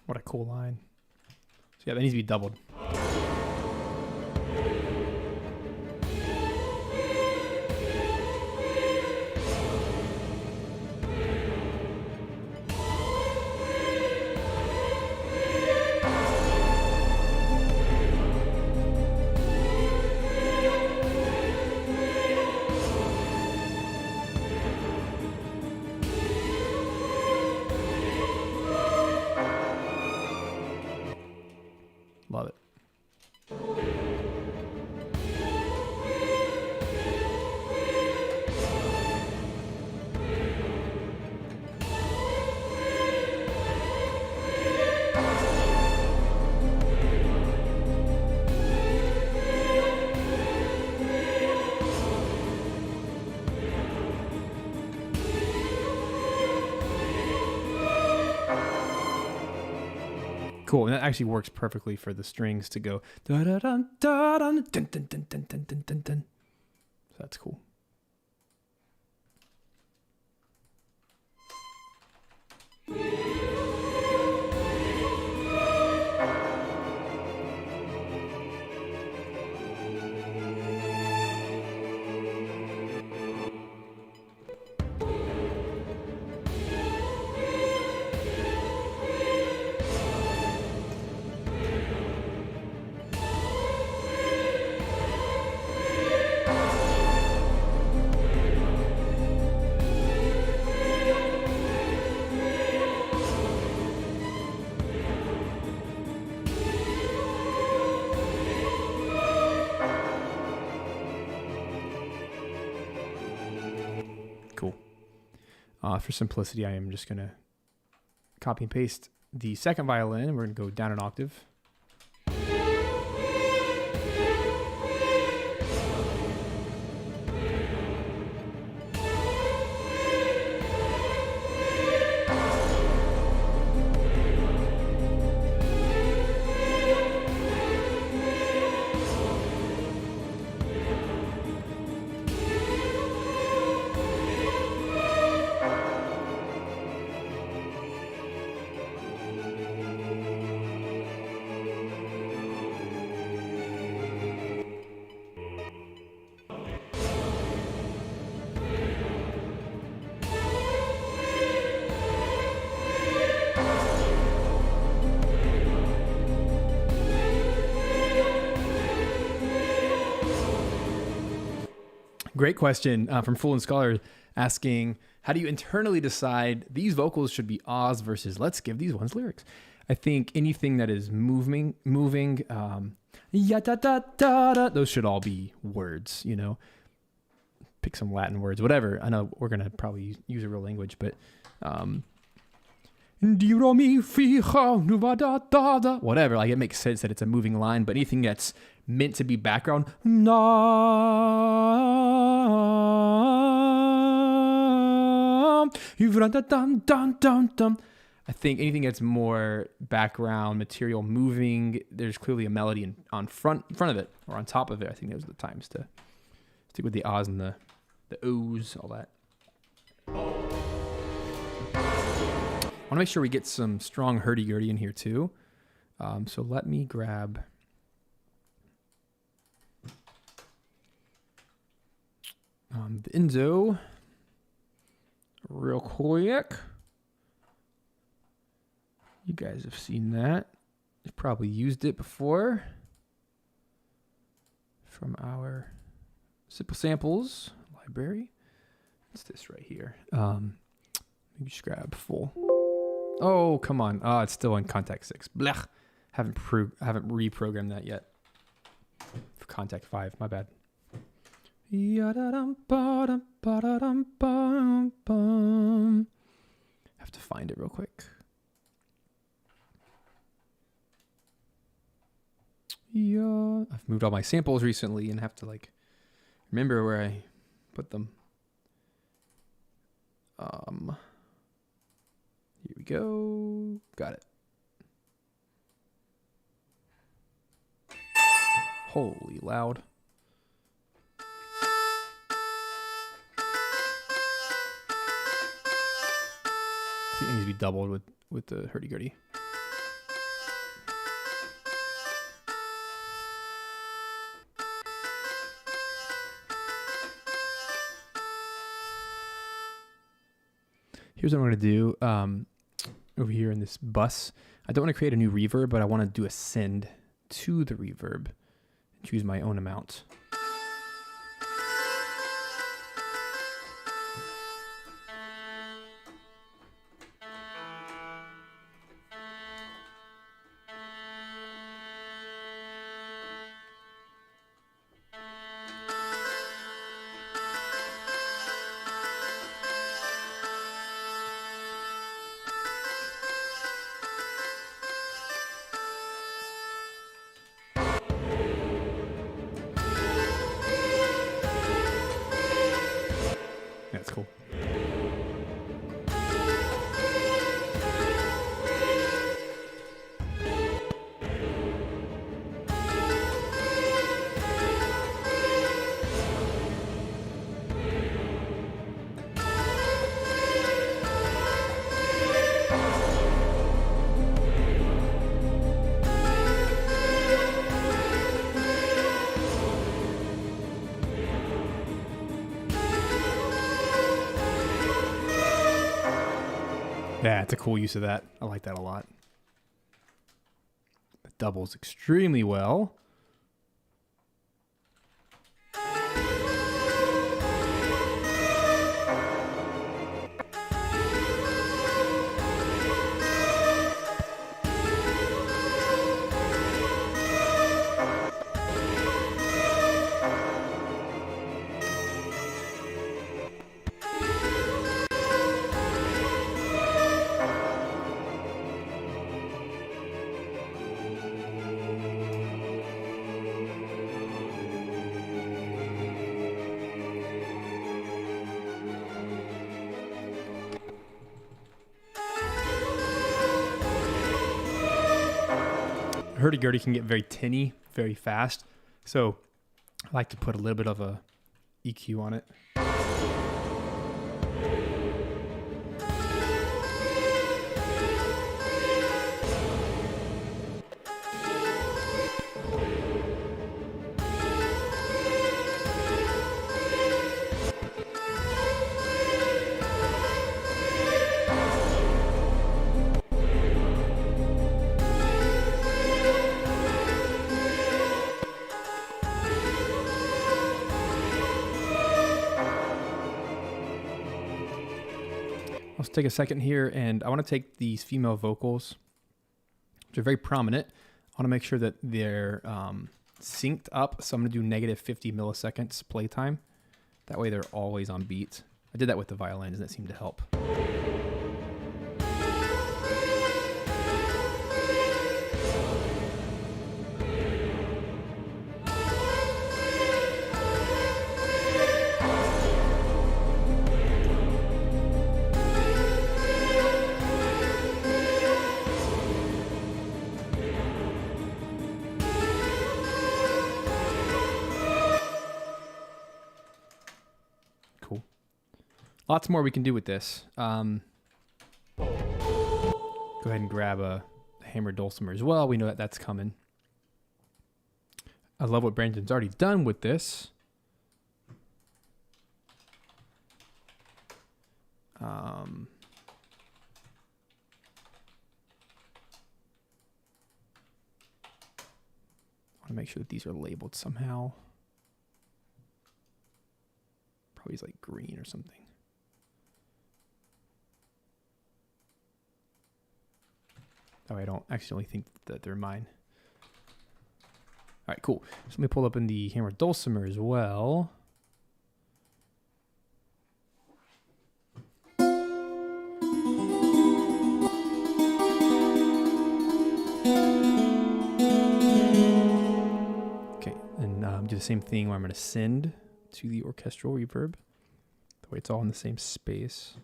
What a cool line. So yeah, that needs to be doubled. Love it. Cool, and that actually works perfectly for the strings to go da da da da da dun dun dun dun dun dun dun dun. So that's cool. Cool. For simplicity, I am just going to copy and paste the second violin, and we're going to go down an octave. Great question from Fool and Scholar asking, how do you internally decide these vocals should be Oz versus let's give these ones lyrics? I think anything that is moving, ya da da da da, those should all be words, you know. Pick some Latin words, whatever. I know we're gonna probably use a real language, but di ro mi fi ha nu va da da da, whatever. Like it makes sense that it's a moving line, but anything that's meant to be background, I think anything that's more background material moving, there's clearly a melody on front of it or on top of it. I think those are the times to stick with the ahs and the oohs, all that. to make sure we get some strong hurdy-gurdy in here too. So let me grab the Enzo real quick. You guys have seen that. You've probably used it before from our Simple Samples library. What's this right here? Let me just grab full. Oh, come on. Oh, it's still in Contact 6. Blech. Haven't reprogrammed that yet. For Contact 5, my bad. Have to find it real quick. Yeah, I've moved all my samples recently and have to like remember where I put them. Here we go. Got it. Holy loud. I think it needs to be doubled with the hurdy-gurdy. Here's what I'm going to do over here in this bus. I don't want to create a new reverb, but I want to do a send to the reverb and choose my own amount. That's cool. Yeah, it's a cool use of that. I like that a lot. It doubles extremely well. Hurdy-gurdy can get very tinny very fast, so I like to put a little bit of a EQ on it. Let's take a second here, and I want to take these female vocals, which are very prominent. I want to make sure that they're synced up, so I'm going to do negative 50 milliseconds playtime. That way they're always on beat. I did that with the violins, and that seemed to help. Lots more we can do with this. Go ahead and grab a hammered dulcimer as well. We know that that's coming. I love what Brandon's already done with this. I want to make sure that these are labeled somehow. Probably like green or something. Oh, I don't accidentally think that they're mine. All right, cool. So let me pull up in the hammered dulcimer as well. Okay, and do the same thing where I'm going to send to the orchestral reverb. That way it's all in the same space.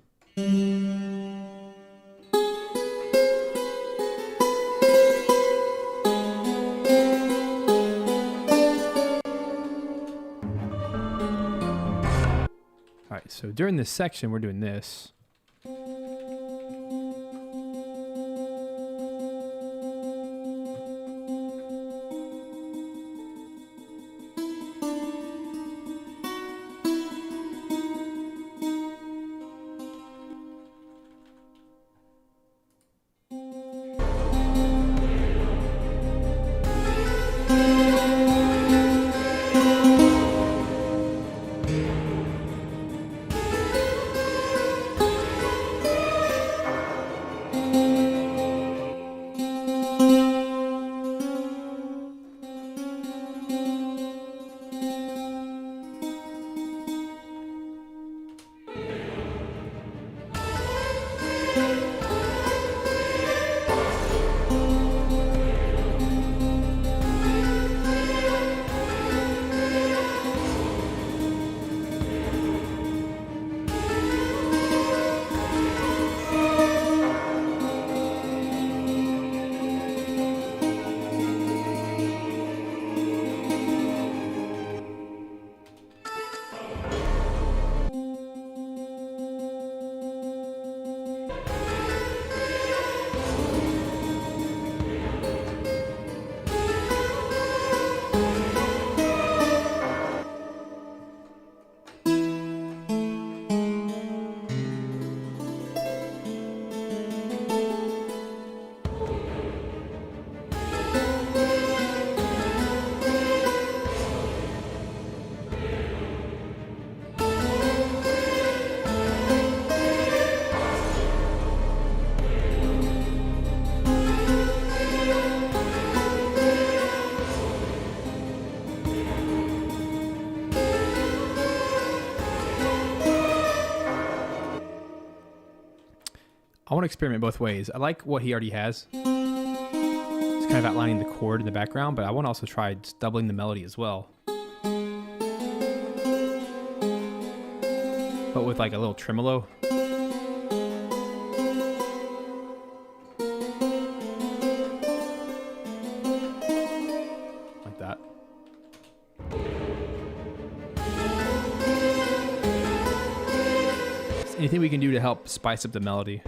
All right, so during this section, we're doing this. I want to experiment both ways. I like what he already has. It's kind of outlining the chord in the background, but I want to also try just doubling the melody as well. But with like a little tremolo. Like that. Anything we can do to help spice up the melody.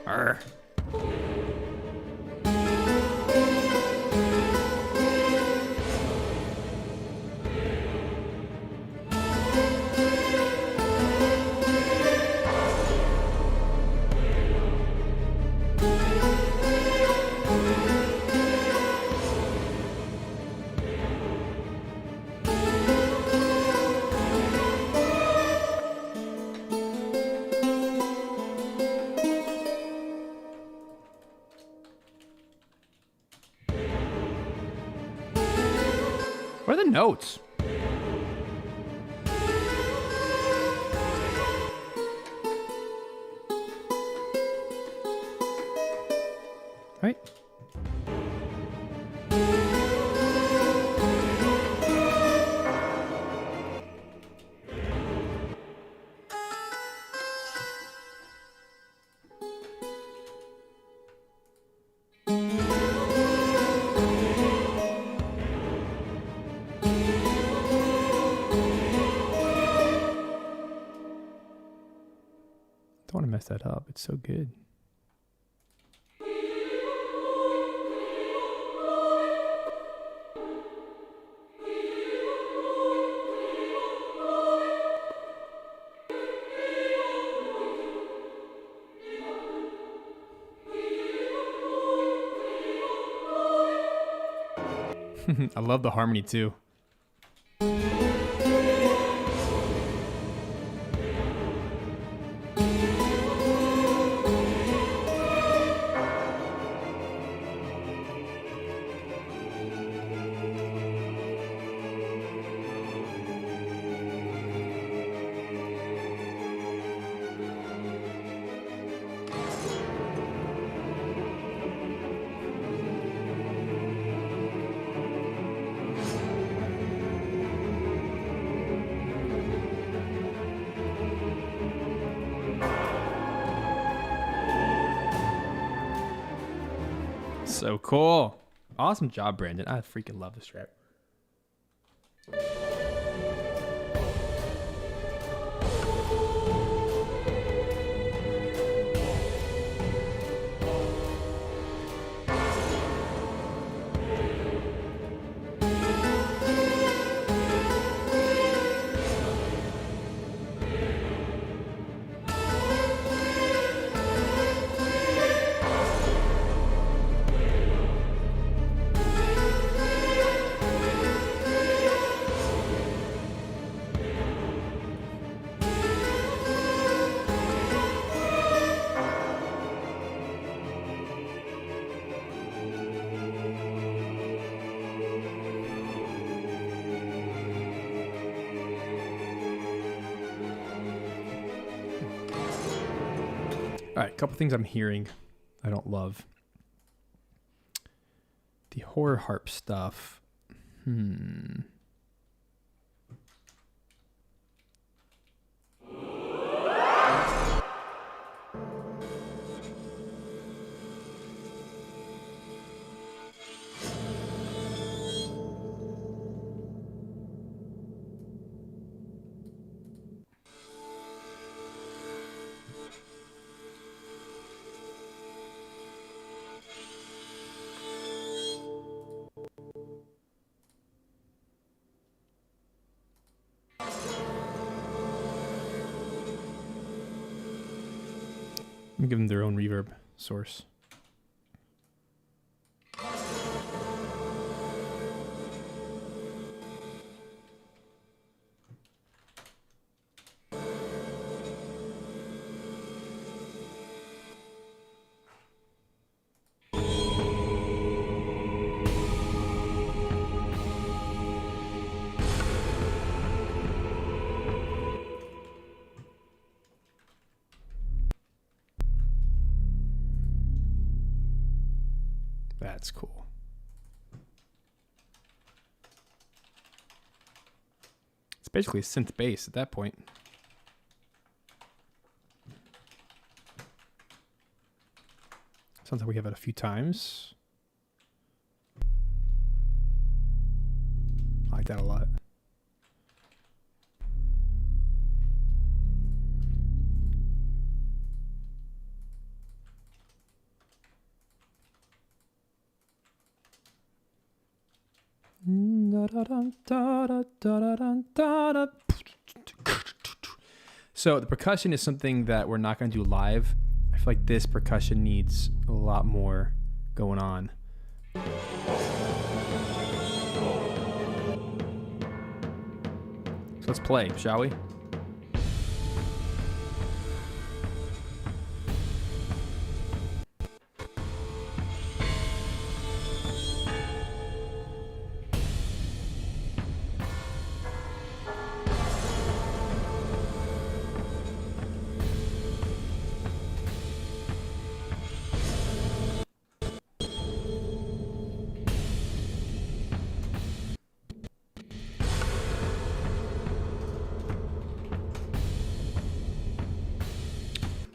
Arr. What are the notes? Right? Don't want to mess that up. It's so good. I love the harmony too. So cool. Awesome job, Brandon. I freaking love this track. All right, a couple things I'm hearing I don't love. The horror harp stuff. Let me give them their own reverb source. That's cool. It's basically a synth bass at that point. Sounds like we have it a few times. I like that a lot. So the percussion is something that we're not going to do live. I feel like this percussion needs a lot more going on. So let's play, shall we?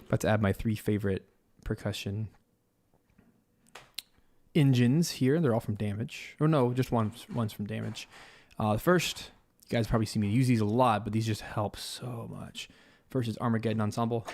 About to add my 3 favorite percussion engines here. They're all from Damage. Or no, just one's from Damage. The first, you guys probably see me use these a lot, but these just help so much. First is Armageddon Ensemble.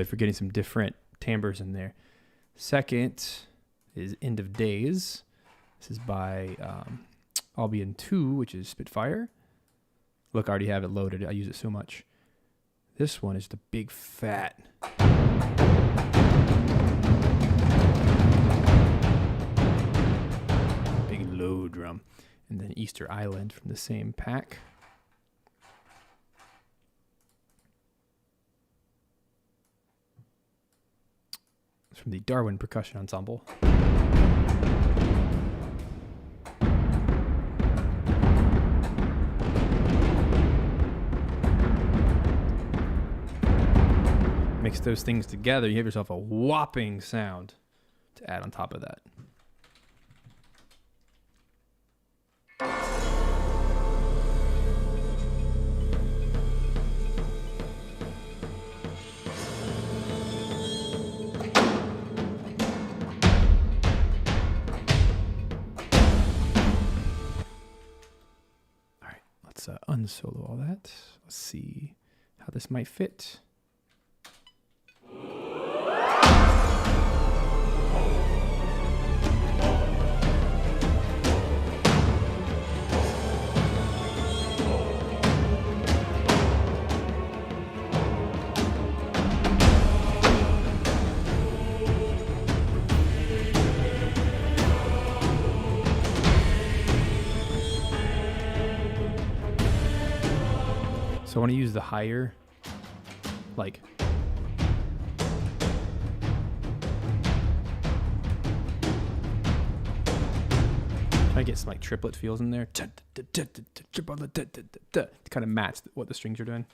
good for getting some different timbres in there. Second is End of Days. This is by Albion 2, which is Spitfire. Look, I already have it loaded. I use it so much. This one is the big fat. Big low drum. And then Easter Island from the same pack. It's from the Darwin Percussion Ensemble. Mix those things together, you have yourself a whopping sound to add on top of that. All right, let's unsolo all that. Let's see how this might fit. So I want to use the higher, like, try to get some like triplet feels in there to kind of match what the strings are doing.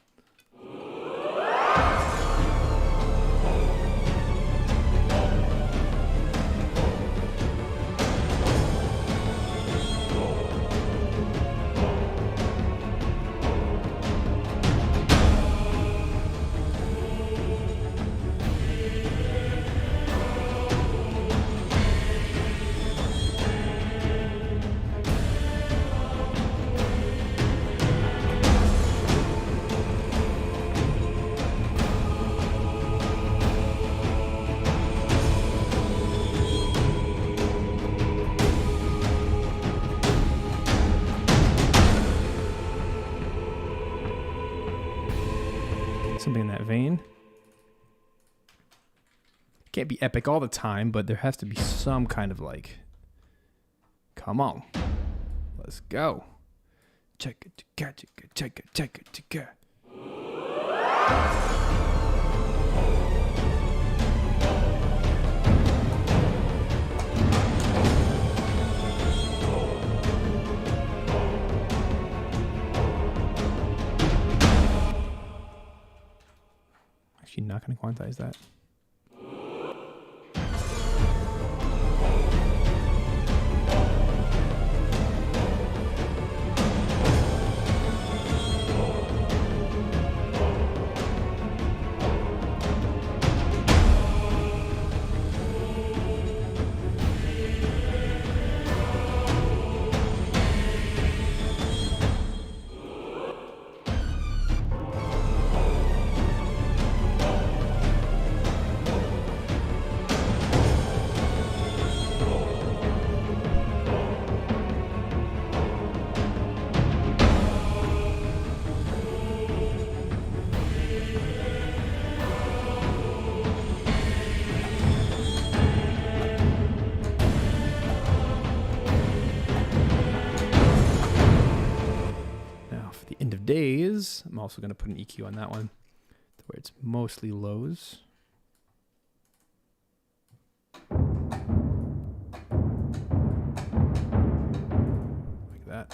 Something in that vein. Can't be epic all the time, but there has to be some kind of like, come on, let's go. Check it, check it, check it, check it, check it. Actually, not going to quantize that. Days. I'm also going to put an EQ on that one where it's mostly lows. Like that.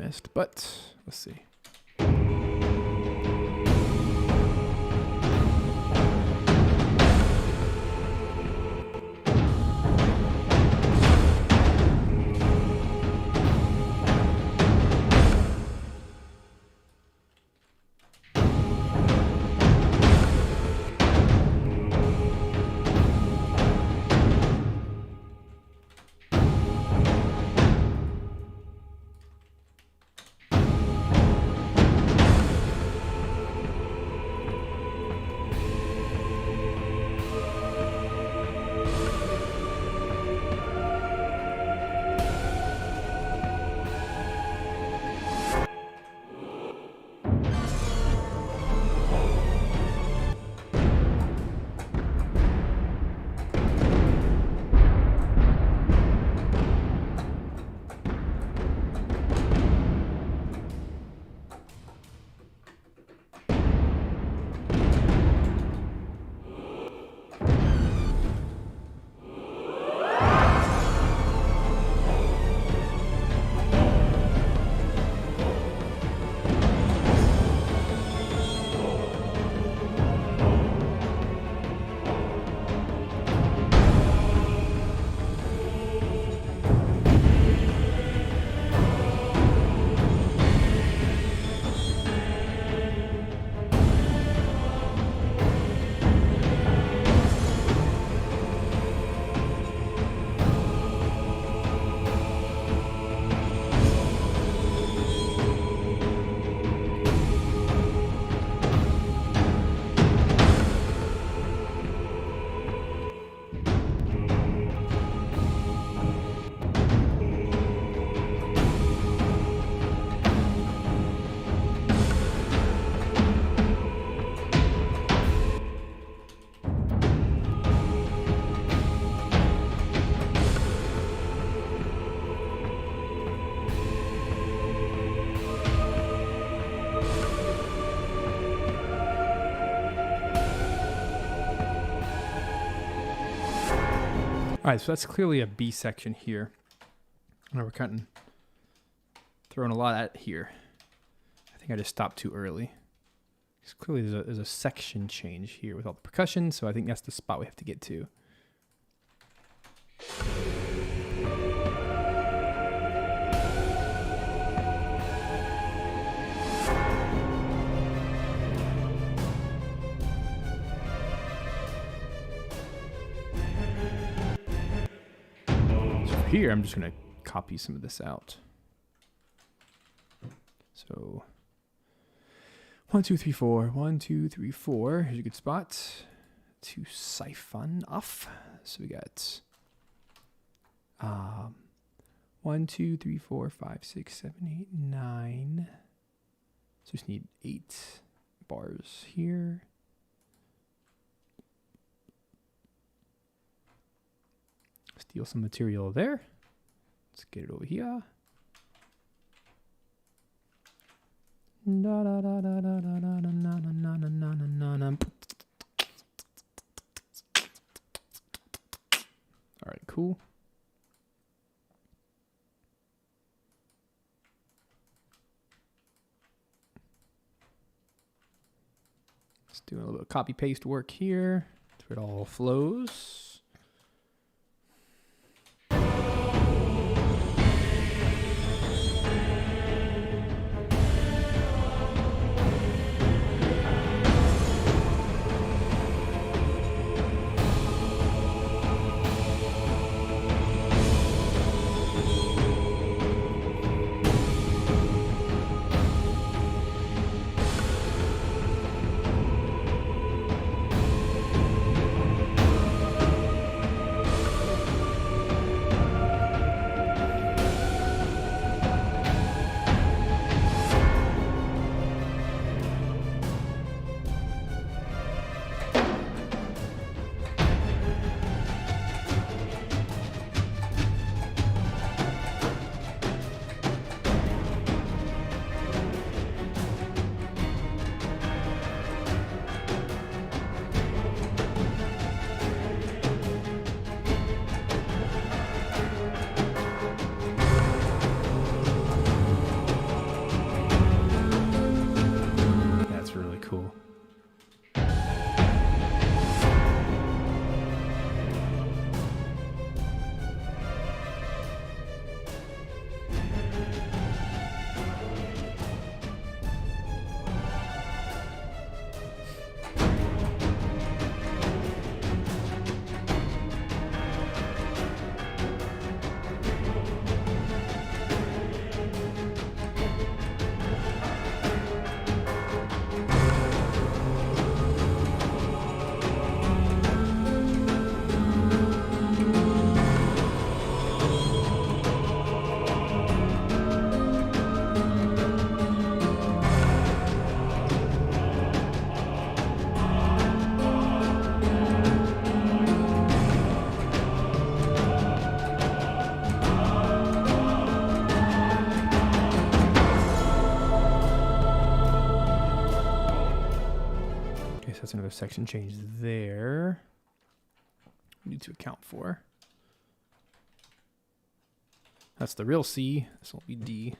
honest, but let's see. All right, so that's clearly a B section here. And we're kind of throwing a lot at here. I think I just stopped too early. Because clearly there's a section change here with all the percussion, so I think that's the spot we have to get to. Here, I'm just going to copy some of this out. So, 1, 2, 3, 4. 1, 2, 3, 4. Here's a good spot to siphon off. So we got 1, 2, 3, 4, 5, 6, 7, 8, 9. So just need 8 bars here. Steal some material there. Let's get it over here. All right, cool. Let's do a little bit of copy paste work here so it all flows. Okay, so that's another section change there. We need to account for. That's the real C. This will be D.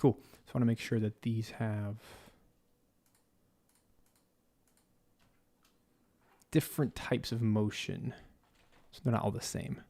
Cool. So I want to make sure that these have different types of motion. So they're not all the same.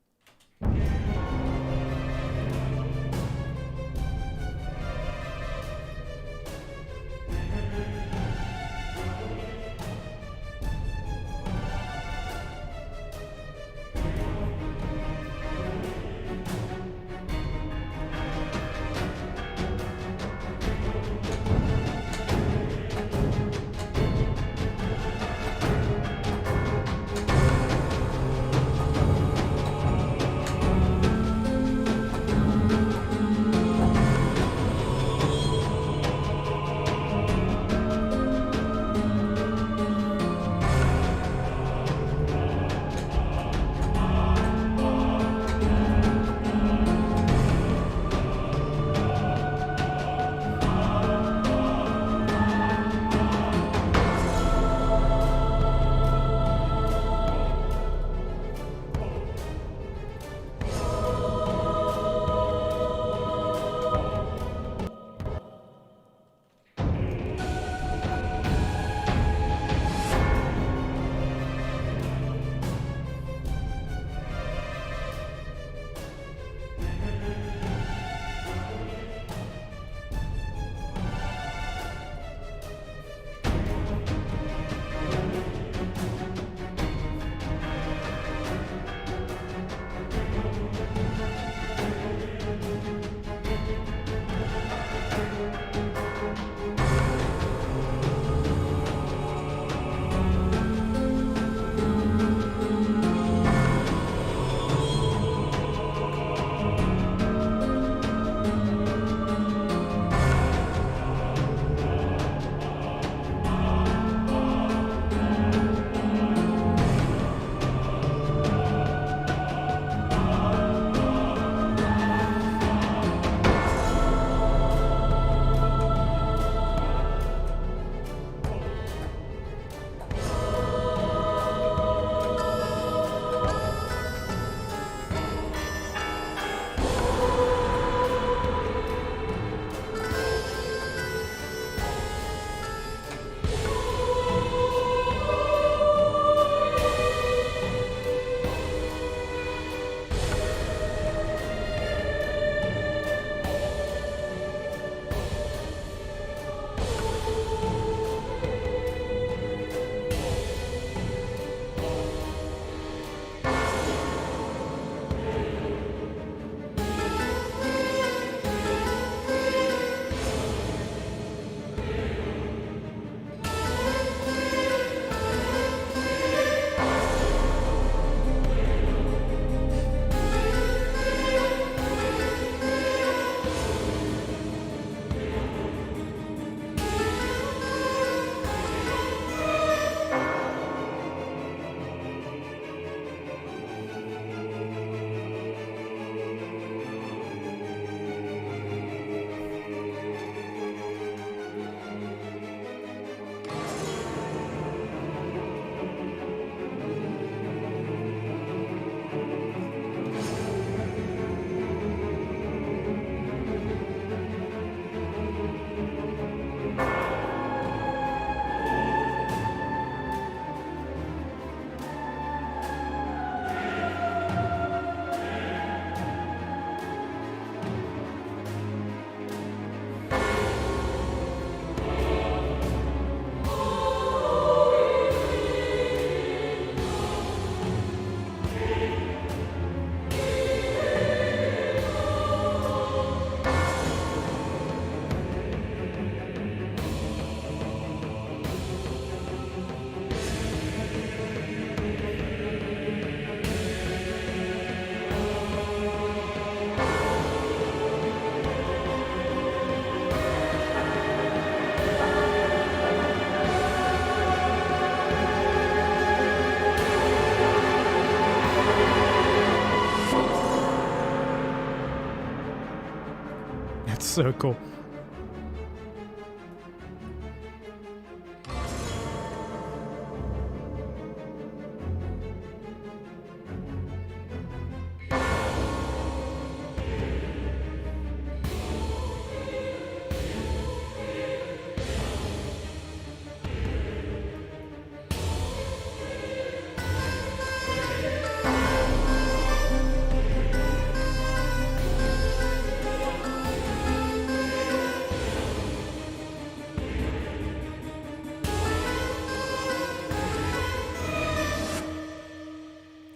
so cool.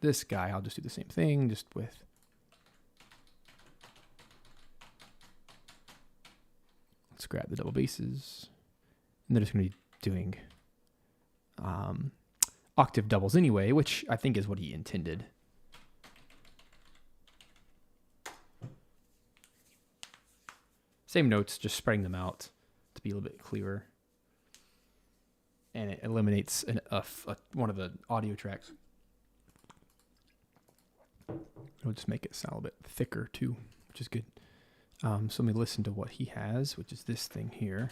this guy, I'll just do the same thing, just with. Let's grab the double basses. And they're just going to be doing octave doubles anyway, which I think is what he intended. Same notes, just spreading them out to be a little bit clearer. And it eliminates one of the audio tracks. It'll just make it sound a little bit thicker too, which is good. So let me listen to what he has, which is this thing here.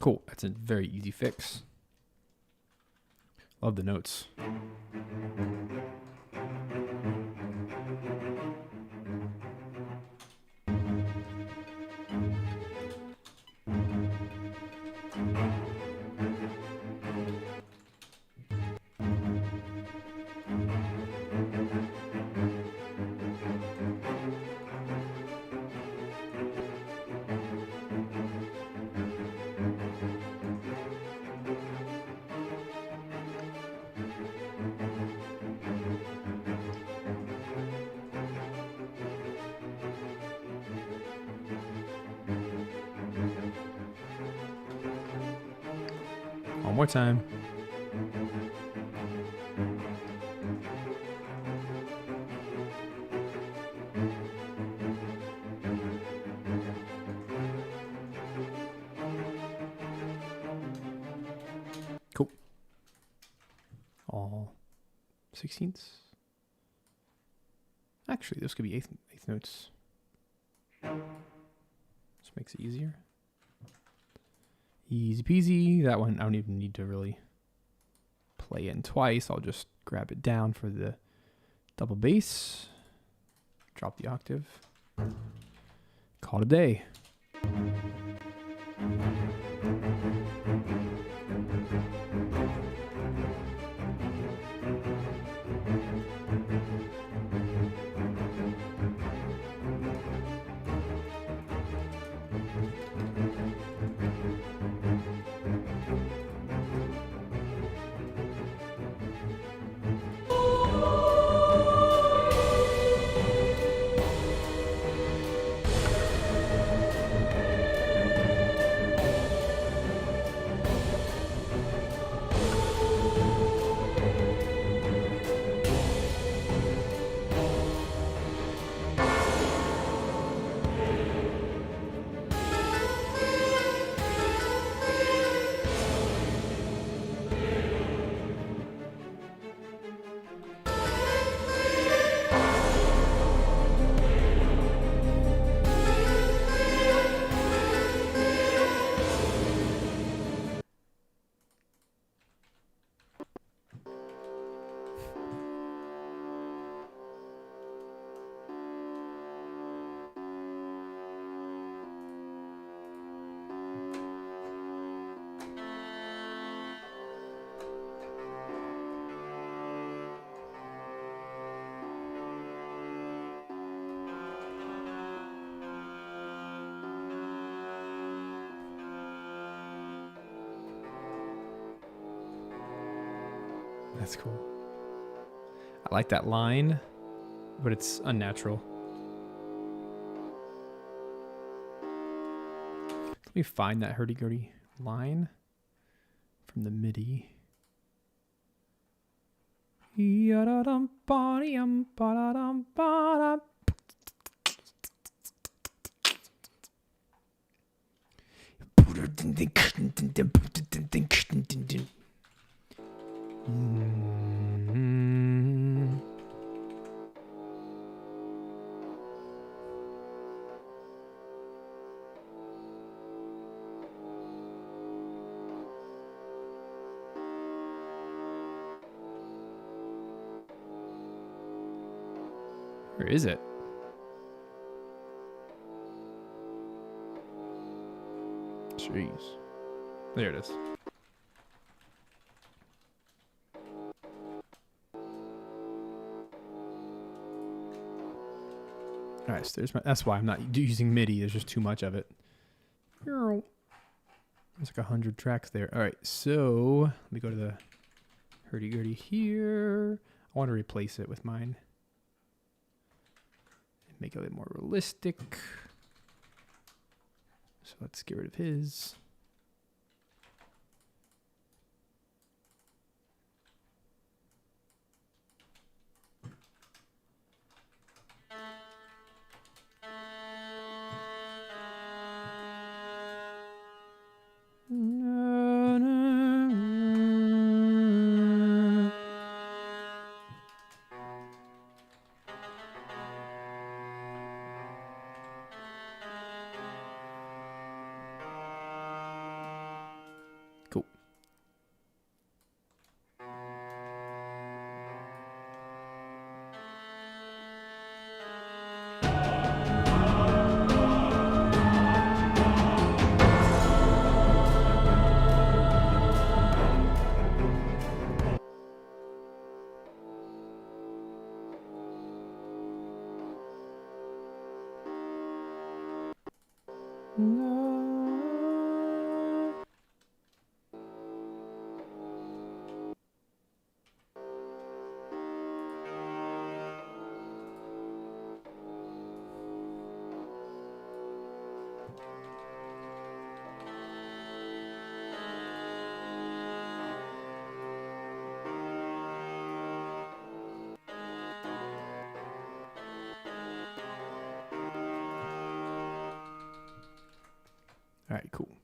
Cool, that's a very easy fix. Love the notes. One more time. Cool. All 16ths. Actually, those could be eighth notes. Just makes it easier. Easy peasy. That one I don't even need to really play in twice. I'll just grab it down for the double bass. Drop the octave. Call it a day. That's cool. I like that line, but it's unnatural. Let me find that hurdy-gurdy line from the MIDI. Or is it? Jeez. There it is. All right, so that's why I'm not using MIDI. There's just too much of it. There's like 100 tracks there. All right, so let me go to the hurdy-gurdy here. I want to replace it with mine. Make it a little more realistic. So let's get rid of his. Cool. All right, cool.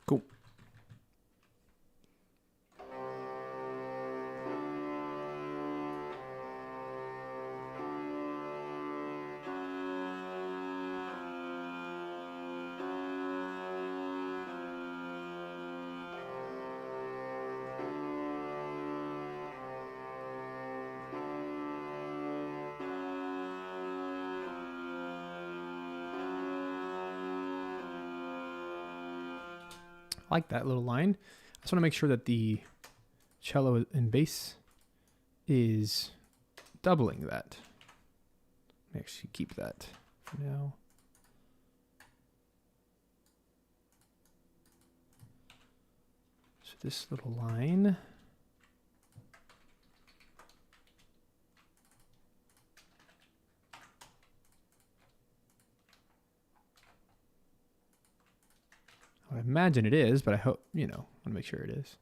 Cool. I like that little line. I just want to make sure that the cello and bass is doubling that. Actually keep that for now. So this little line. I imagine it is, but I hope, I want to make sure it is.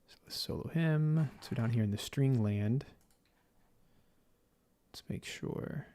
So let's solo him. So down here in the string land, let's make sure.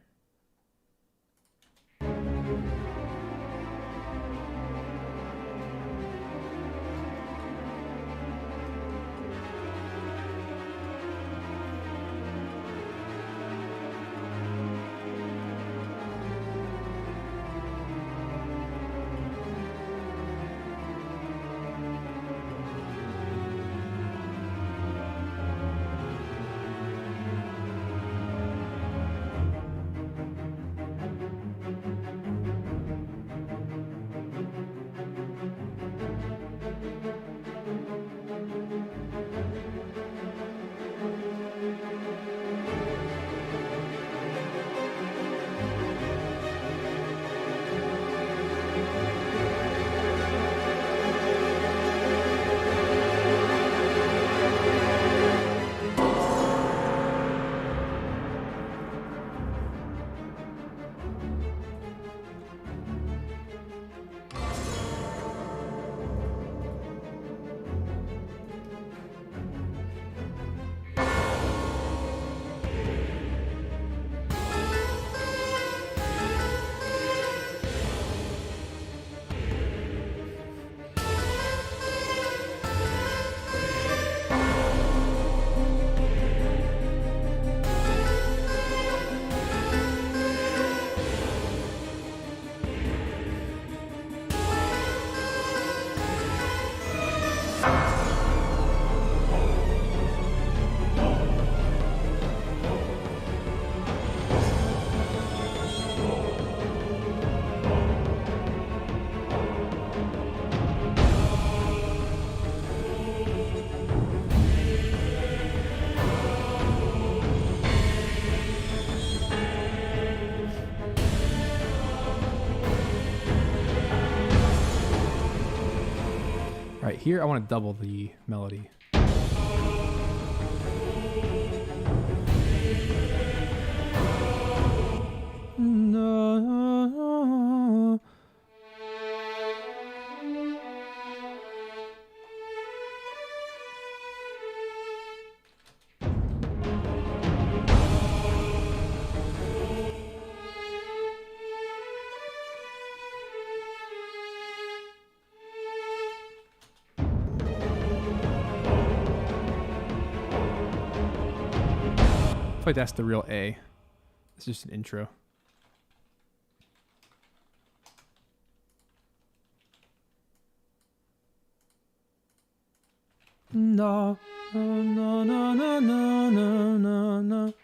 right, here I want to double the melody. No. I feel like that's the real A. It's just an intro. No, no, no, no, no, no, no, no. No.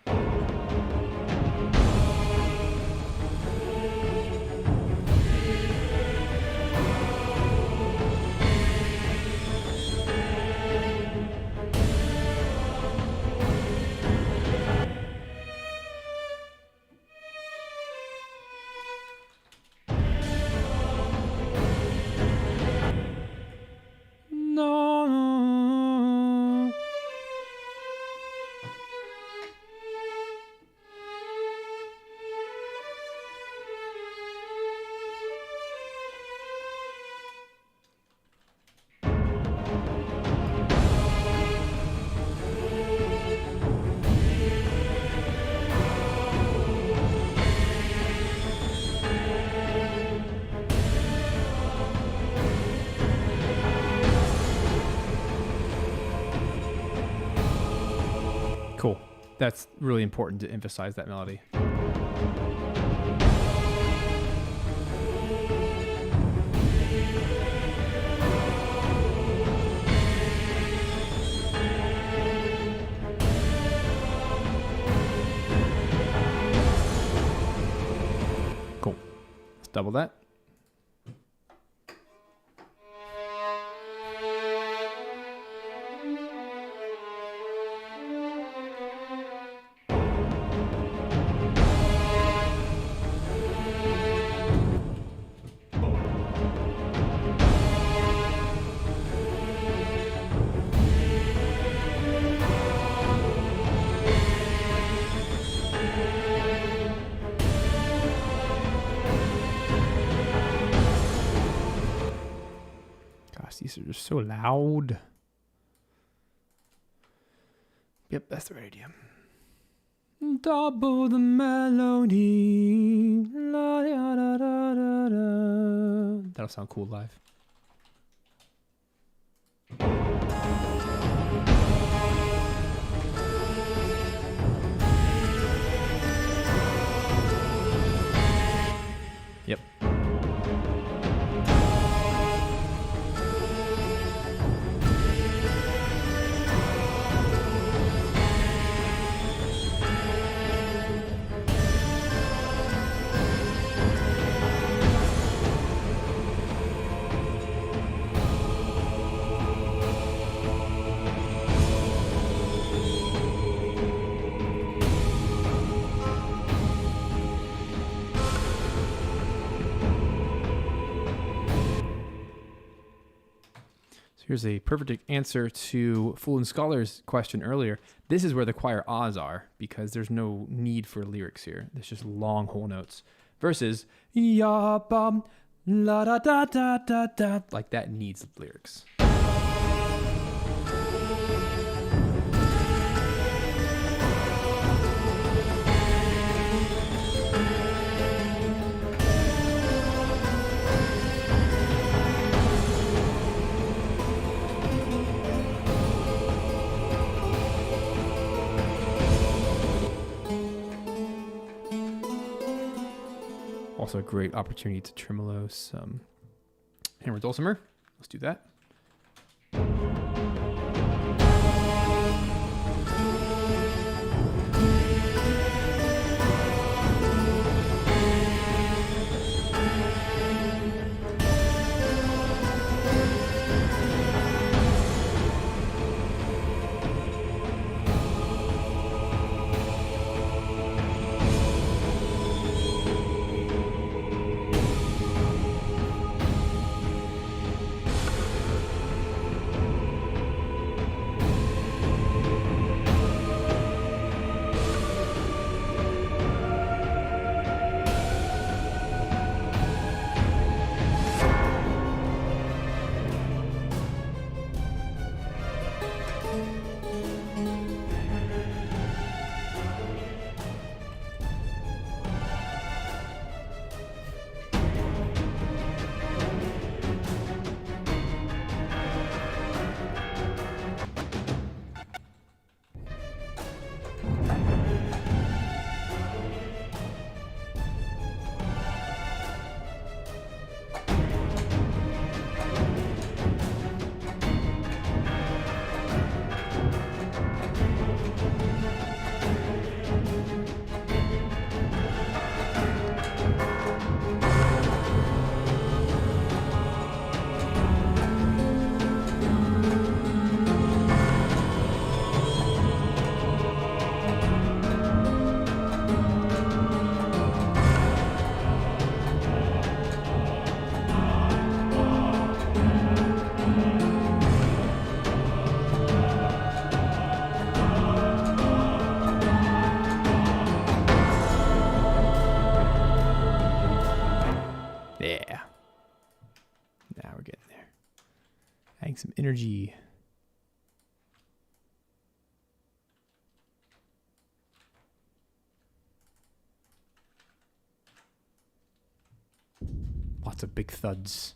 Cool. That's really important to emphasize that melody. Cool. Let's double that. These are just so loud. Yep, that's the right idea. Double the melody. La, da, da, da, da, da. That'll sound cool live. Yep. Here's a perfect answer to Fool and Scholar's question earlier. This is where the choir ahs are, because there's no need for lyrics here. It's just long whole notes. Versus ya bum la da da da da da. Like that needs lyrics. Also a great opportunity to tremolo some hammer dulcimer. Let's do that. Yeah. Now we're getting there. Adding some energy. Lots of big thuds.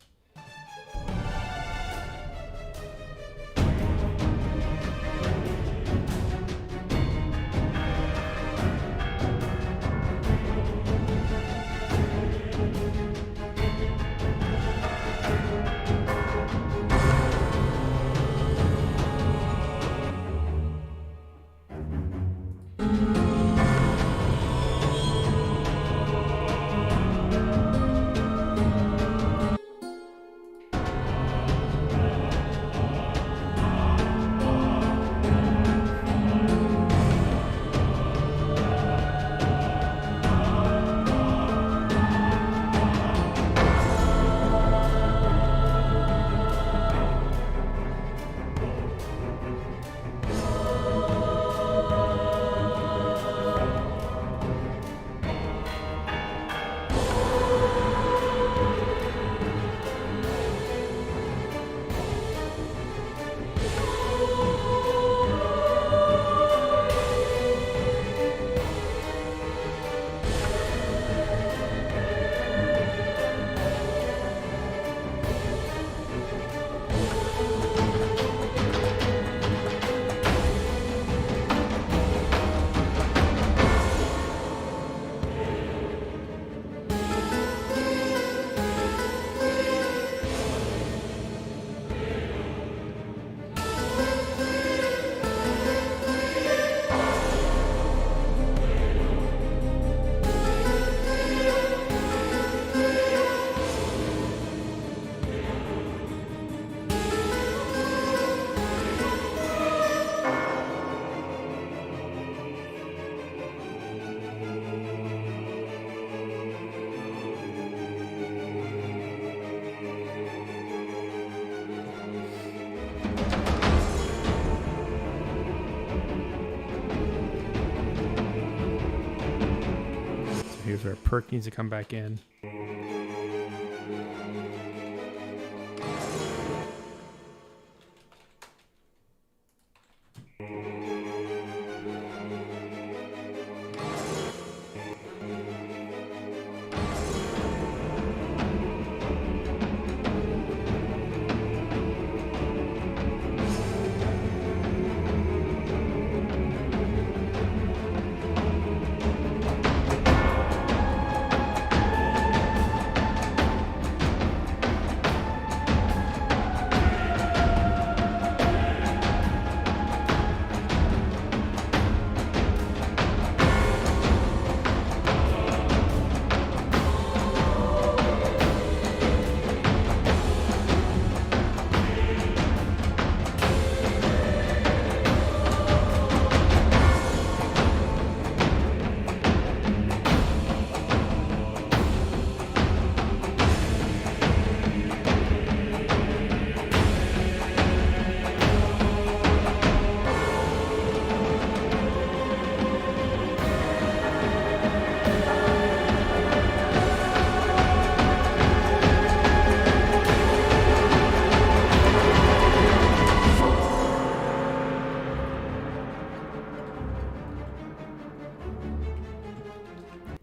Here's where Perk needs to come back in.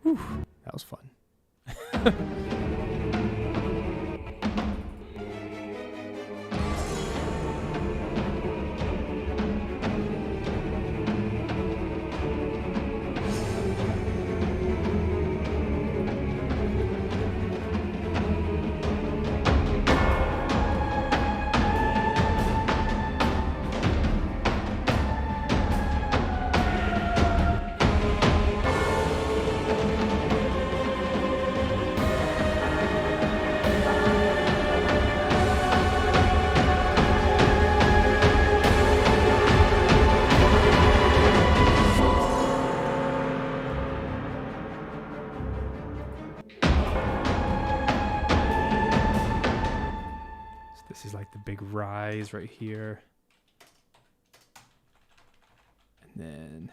Whew, that was fun. This is like the big rise right here. And then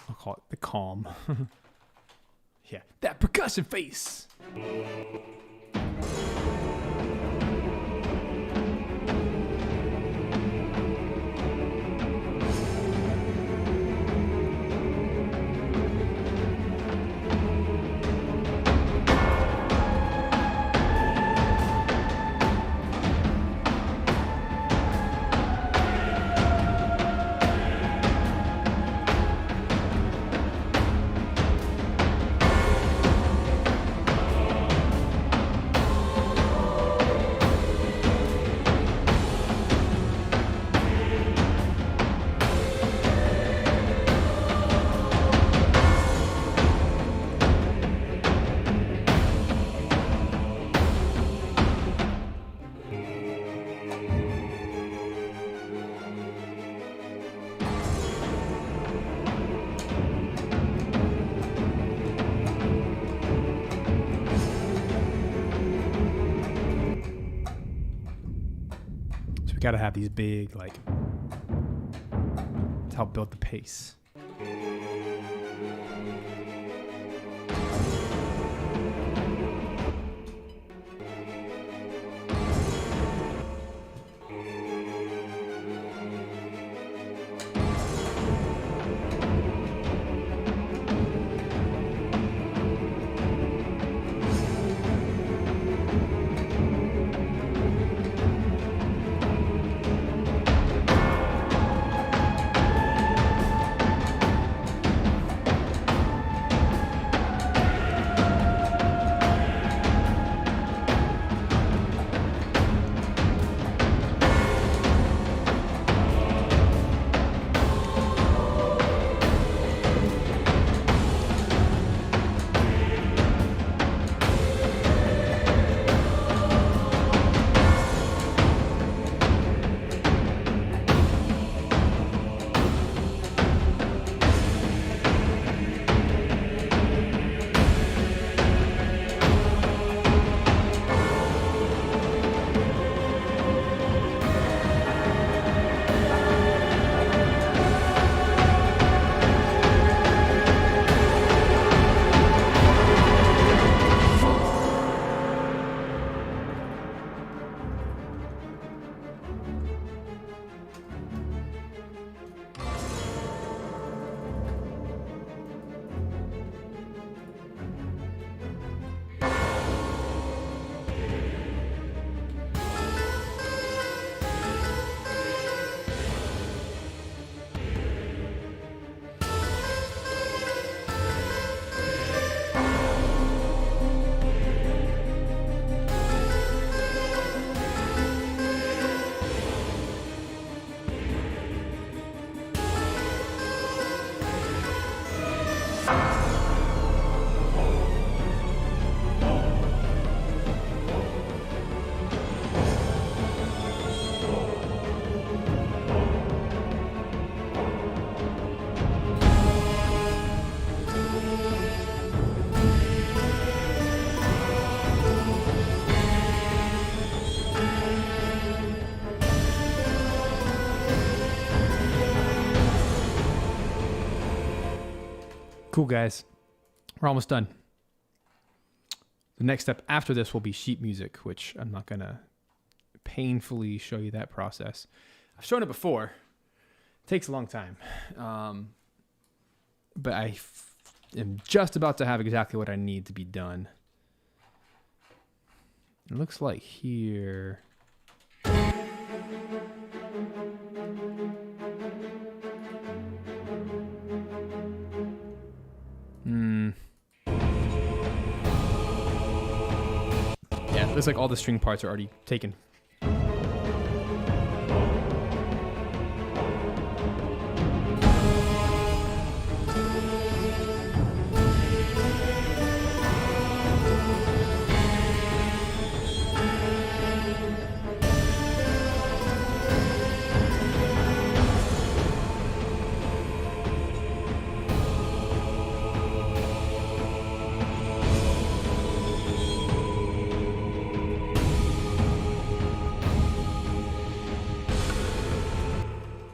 I'll call it the calm. Yeah, that percussion face. Got to have these big, like, to help build the pace. Cool, guys. We're almost done. The next step after this will be sheet music, which I'm not going to painfully show you that process. I've shown it before. It takes a long time. But I am just about to have exactly what I need to be done. It looks like here... Yeah, it looks like all the string parts are already taken.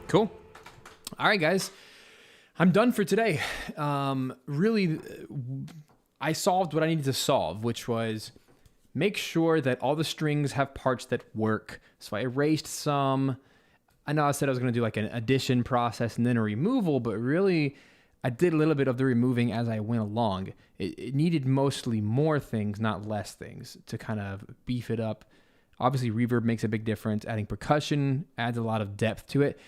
Cool. All right, guys. I'm done for today. Really, I solved what I needed to solve, which was make sure that all the strings have parts that work. So I erased some. I know I said I was going to do like an addition process and then a removal, but really I did a little bit of the removing as I went along. It needed mostly more things, not less things, to kind of beef it up. Obviously, reverb makes a big difference. Adding percussion adds a lot of depth to it.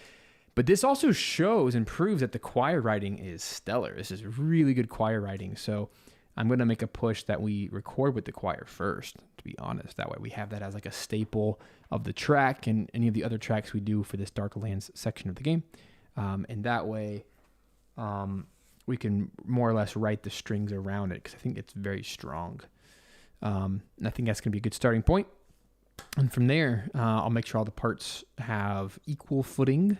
But this also shows and proves that the choir writing is stellar. This is really good choir writing. So I'm going to make a push that we record with the choir first, to be honest. That way we have that as like a staple of the track and any of the other tracks we do for this Darklands section of the game. And that way we can more or less write the strings around it because I think it's very strong. And I think that's going to be a good starting point. And from there, I'll make sure all the parts have equal footing.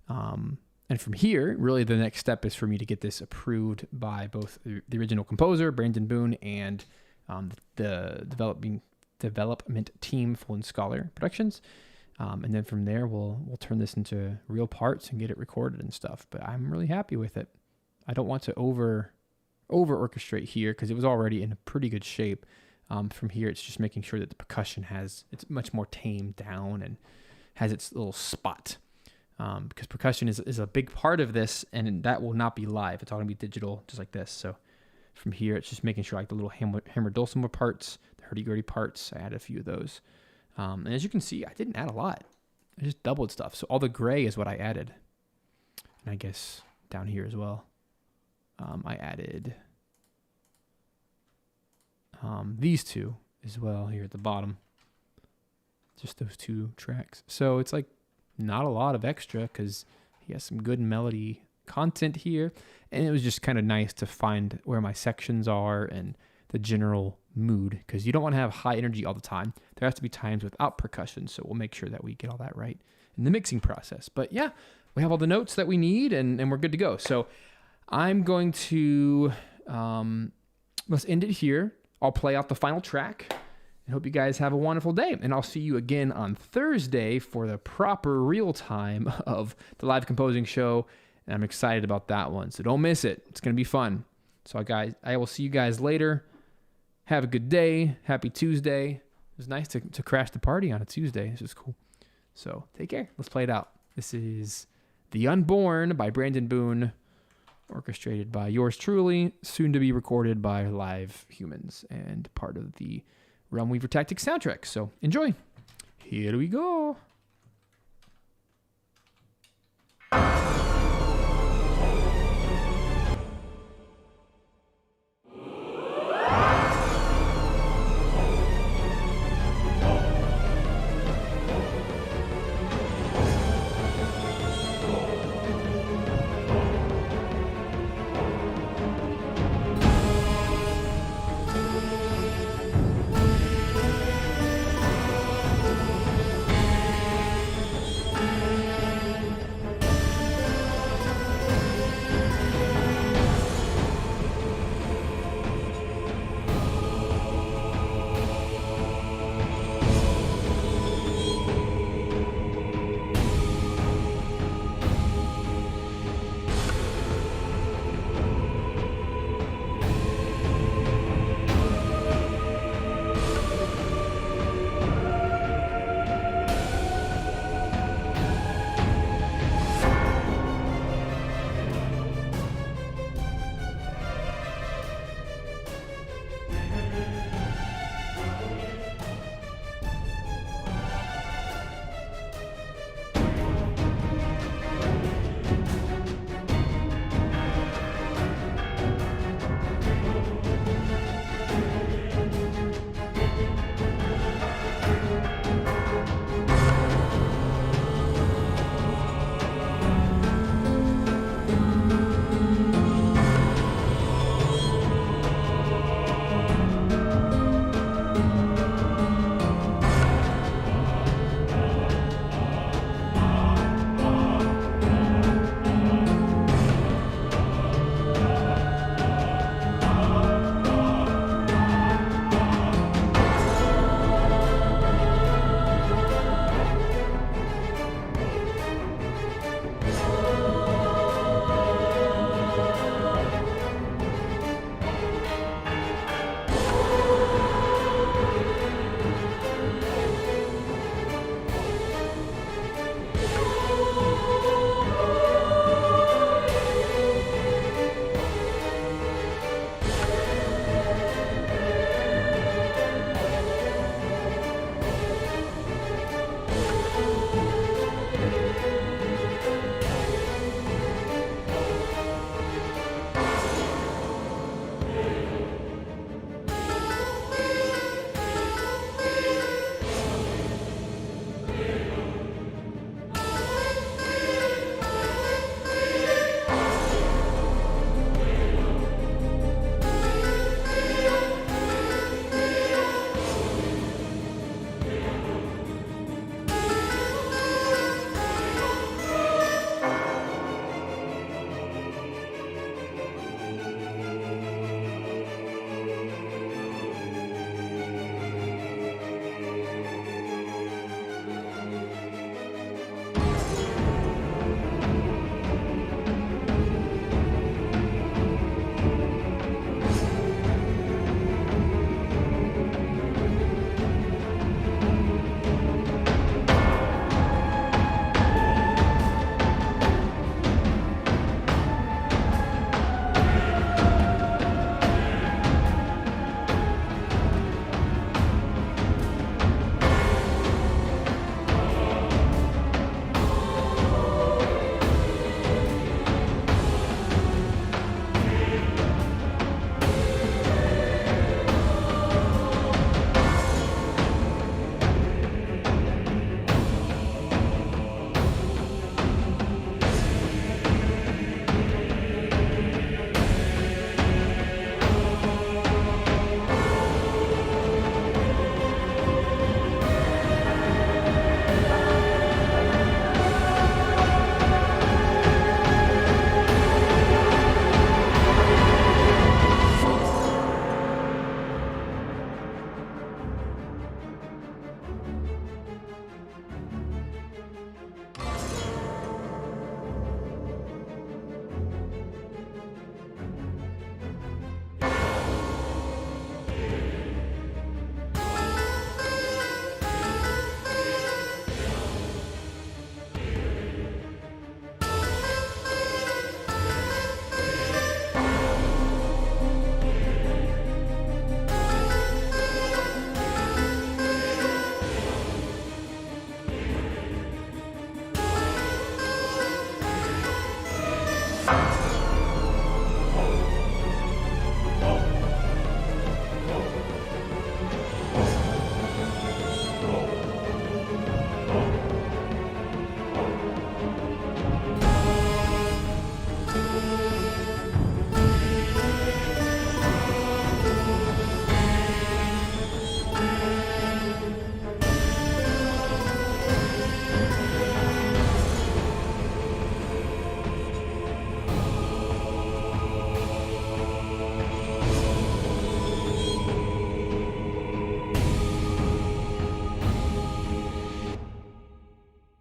And from here, really the next step is for me to get this approved by both the original composer, Brandon Boone, and the development team, Full and Scholar Productions. And then from there, we'll turn this into real parts and get it recorded and stuff. But I'm really happy with it. I don't want to over orchestrate here because it was already in a pretty good shape. From here, it's just making sure that the percussion it's much more tamed down and has its little spot. Because percussion is a big part of this, and that will not be live. It's all going to be digital, just like this. So from here, it's just making sure like the little hammer dulcimer parts, the hurdy-gurdy parts, I added a few of those. And as you can see, I didn't add a lot. I just doubled stuff. So all the gray is what I added. And I guess down here as well, I added these two as well here at the bottom. Just those two tracks. So it's like not a lot of extra because he has some good melody content here. And it was just kind of nice to find where my sections are and the general mood because you don't want to have high energy all the time. There has to be times without percussion. So we'll make sure that we get all that right in the mixing process. But yeah, we have all the notes that we need and we're good to go. So I'm going to, let's end it here. I'll play out the final track. I hope you guys have a wonderful day. And I'll see you again on Thursday for the proper real time of the live composing show. And I'm excited about that one. So don't miss it. It's going to be fun. So guys, I will see you guys later. Have a good day. Happy Tuesday. It was nice to crash the party on a Tuesday. This is cool. So take care. Let's play it out. This is The Unborn by Brandon Boone, orchestrated by yours truly, soon to be recorded by Live Humans and part of the Realm Weaver Tactics soundtrack. So enjoy. Here we go.